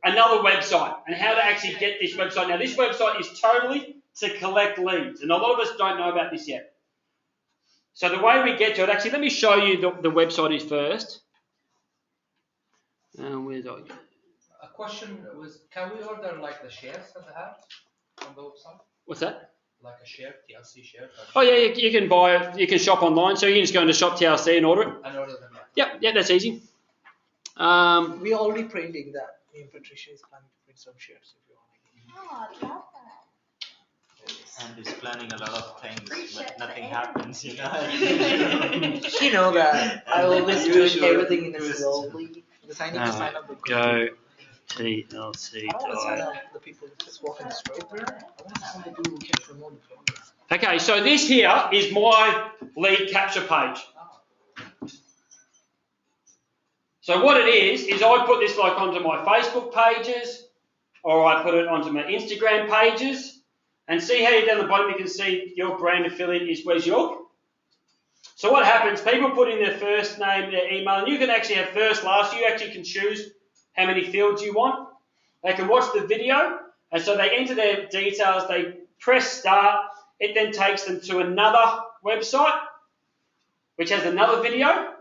another website and how to actually get this website. Now, this website is totally to collect leads, and a lot of us don't know about this yet. So the way we get to it, actually, let me show you the website is first. Where's I? A question was, can we order like the shares that they have on the website? What's that? Like a share, TLC share? Oh yeah, you can buy it. You can shop online. So you can just go into Shop TLC and order it. And order them. Yeah. Yeah, that's easy. We're already printing that. Me and Patricia is planning to print some shares if you want. Oh, I love that. And he's planning a lot of things, but nothing happens, you know. You know that I always do everything in a slowly because I need to sign up the Go TLC. I want to sign up the people who just walk in the street. I want to sign up the people who can promote the program. Okay, so this here is my lead capture page. So what it is I put this like onto my Facebook pages, or I put it onto my Instagram pages, and see how you down the bottom you can see your brand affiliate is Wes York. So what happens, people put in their first name, their email, and you can actually have first, last, you actually can choose how many fields you want. They can watch the video, and so they enter their details, they press start, it then takes them to another website, which has another video,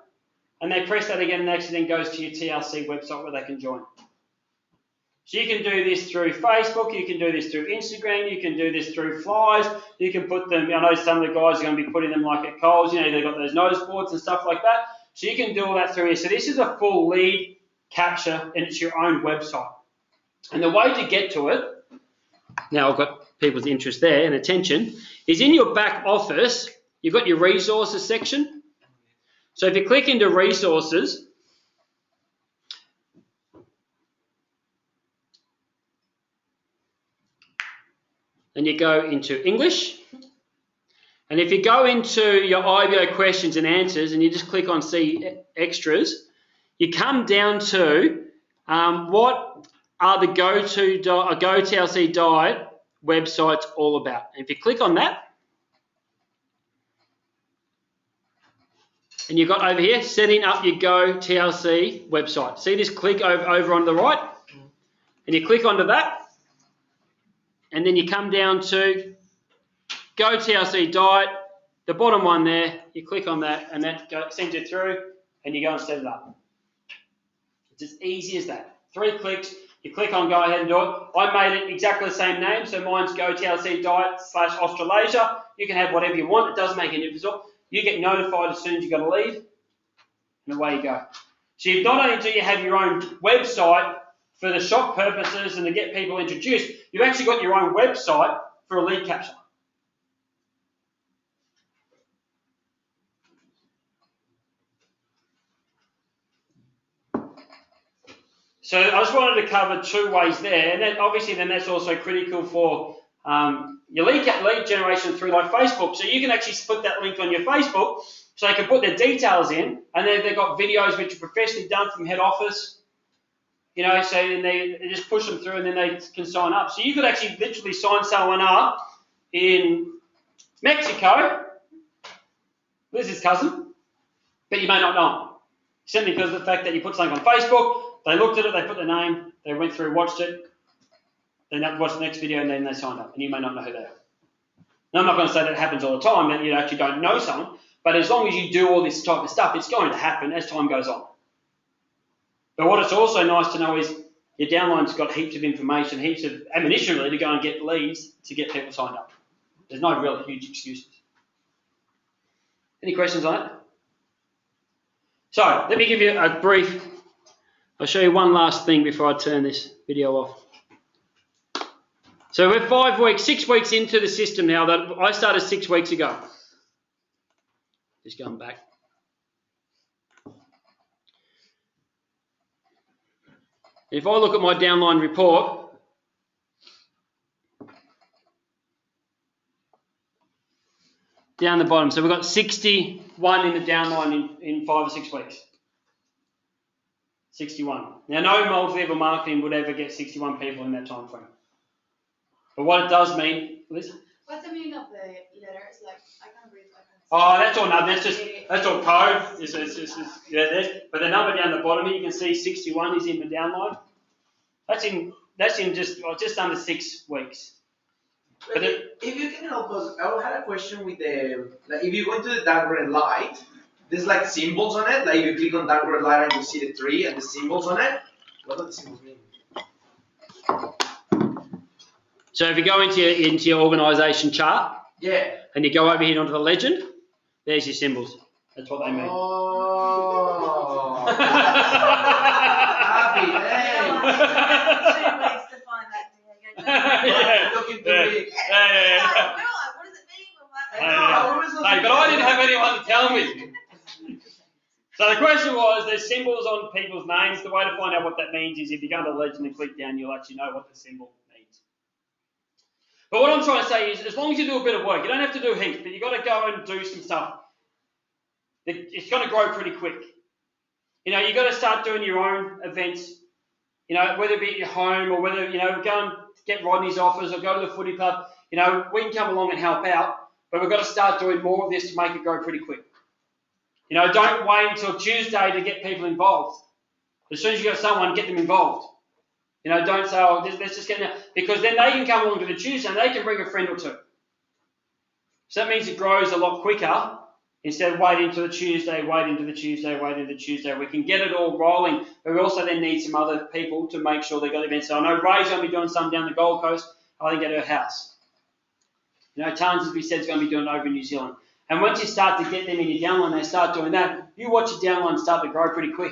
and they press that again and actually then goes to your TLC website where they can join. So you can do this through Facebook, you can do this through Instagram, you can do this through flyers, you can put them, I know some of the guys are going to be putting them like at Coles, they've got those notice boards and stuff like that. So you can do all that through here. So this is a full lead capture, and it's your own website. And the way to get to it, now I've got people's interest there and attention, is in your back office, you've got your resources section. So if you click into resources, and you go into English, and if you go into your IBO questions and answers and you just click on see extras, you come down to what are the GoTLC Diet websites all about. And if you click on that, and you've got over here, setting up your GoTLC website. See this click over on the right? And you click onto that, and then you come down to GoTLC Diet, the bottom one there, you click on that, and that sends you through, and you go and set it up. It's as easy as that. 3 clicks, you click on go ahead and do it. I made it exactly the same name, so mine's GoTLC Diet / Australasia. You can have whatever you want, it doesn't make any difference. You get notified as soon as you've got to leave, and away you go. So you not only do you have your own website for the shop purposes and to get people introduced, you've actually got your own website for a lead capture. So I just wanted to cover 2 ways there, and then obviously then that's also critical for your lead generation through like Facebook. So you can actually put that link on your Facebook, so they can put their details in, and then they've got videos which are professionally done from head office. So then they just push them through, and then they can sign up. So you could actually literally sign someone up in Mexico, Liz's cousin, but you may not know him. Simply because of the fact that you put something on Facebook, they looked at it, they put their name, they went through, watched it, then they watched the next video, and then they signed up, and you may not know who they are. Now, I'm not going to say that happens all the time, that you actually don't know someone, but as long as you do all this type of stuff, it's going to happen as time goes on. But what it's also nice to know is your downline's got heaps of information, heaps of ammunition really to go and get leads to get people signed up. There's no real huge excuses. Any questions on it? So, let me give you a brief, I'll show you one last thing before I turn this video off. So we're 6 weeks into the system now. That I started 6 weeks ago. Just going back. If I look at my downline report, down the bottom, so we've got 61 in the downline in 5 or 6 weeks. 61. Now, no multi-level marketing would ever get 61 people in that time frame. But what it does mean, Liz? What's the meaning of the letters? Like, I can't read. Oh, that's all. No, that's all code. But the number down the bottom here, you can see 61 is in the downline. That's in just under 6 weeks. But if you can help us, I had a question with if you go into the dark red light, there's like symbols on it. Like if you click on dark red light and you see the tree and the symbols on it. What do the symbols mean? So if you go into your organisation chart, and you go over here onto the legend, there's your symbols. That's what they mean. Oh. Happy day. 2 weeks to find that. Looking to me. What does it mean? Hey, but I didn't have anyone to tell me. So the question was, there's symbols on people's names. The way to find out what that means is if you go to the legend and click down, you'll actually know what the symbol means. But what I'm trying to say is, as long as you do a bit of work, you don't have to do heaps, but you've got to go and do some stuff. It's going to grow pretty quick. You've got to start doing your own events, whether it be at your home or whether, go and get Rodney's office or go to the footy club. We can come along and help out, but we've got to start doing more of this to make it grow pretty quick. Don't wait until Tuesday to get people involved. As soon as you got someone, get them involved. Don't say, oh, let's just get them, because then they can come along to the Tuesday and they can bring a friend or two. So that means it grows a lot quicker instead of waiting until the Tuesday, waiting to the Tuesday, waiting to the Tuesday. We can get it all rolling, but we also then need some other people to make sure they got events. So I know Ray's going to be doing some down the Gold Coast, I think at her house. Tons, as we said, is going to be doing it over in New Zealand. And once you start to get them in your downline, they start doing that, you watch your downline start to grow pretty quick.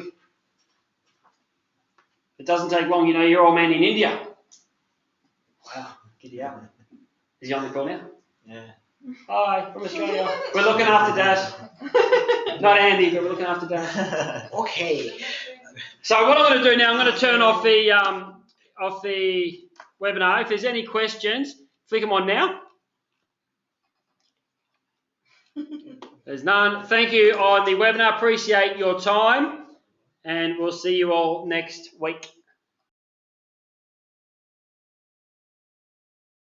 It doesn't take long. You know, your old man in India. Wow, giddy up. Is he on the call now? Yeah. Hi, from Australia. We're looking after Dad. Not Andy, but we're looking after Dad. Okay. So what I'm going to do now, I'm going to turn off the webinar. If there's any questions, flick them on now. There's none. Thank you on the webinar. Appreciate your time, and we'll see you all next week.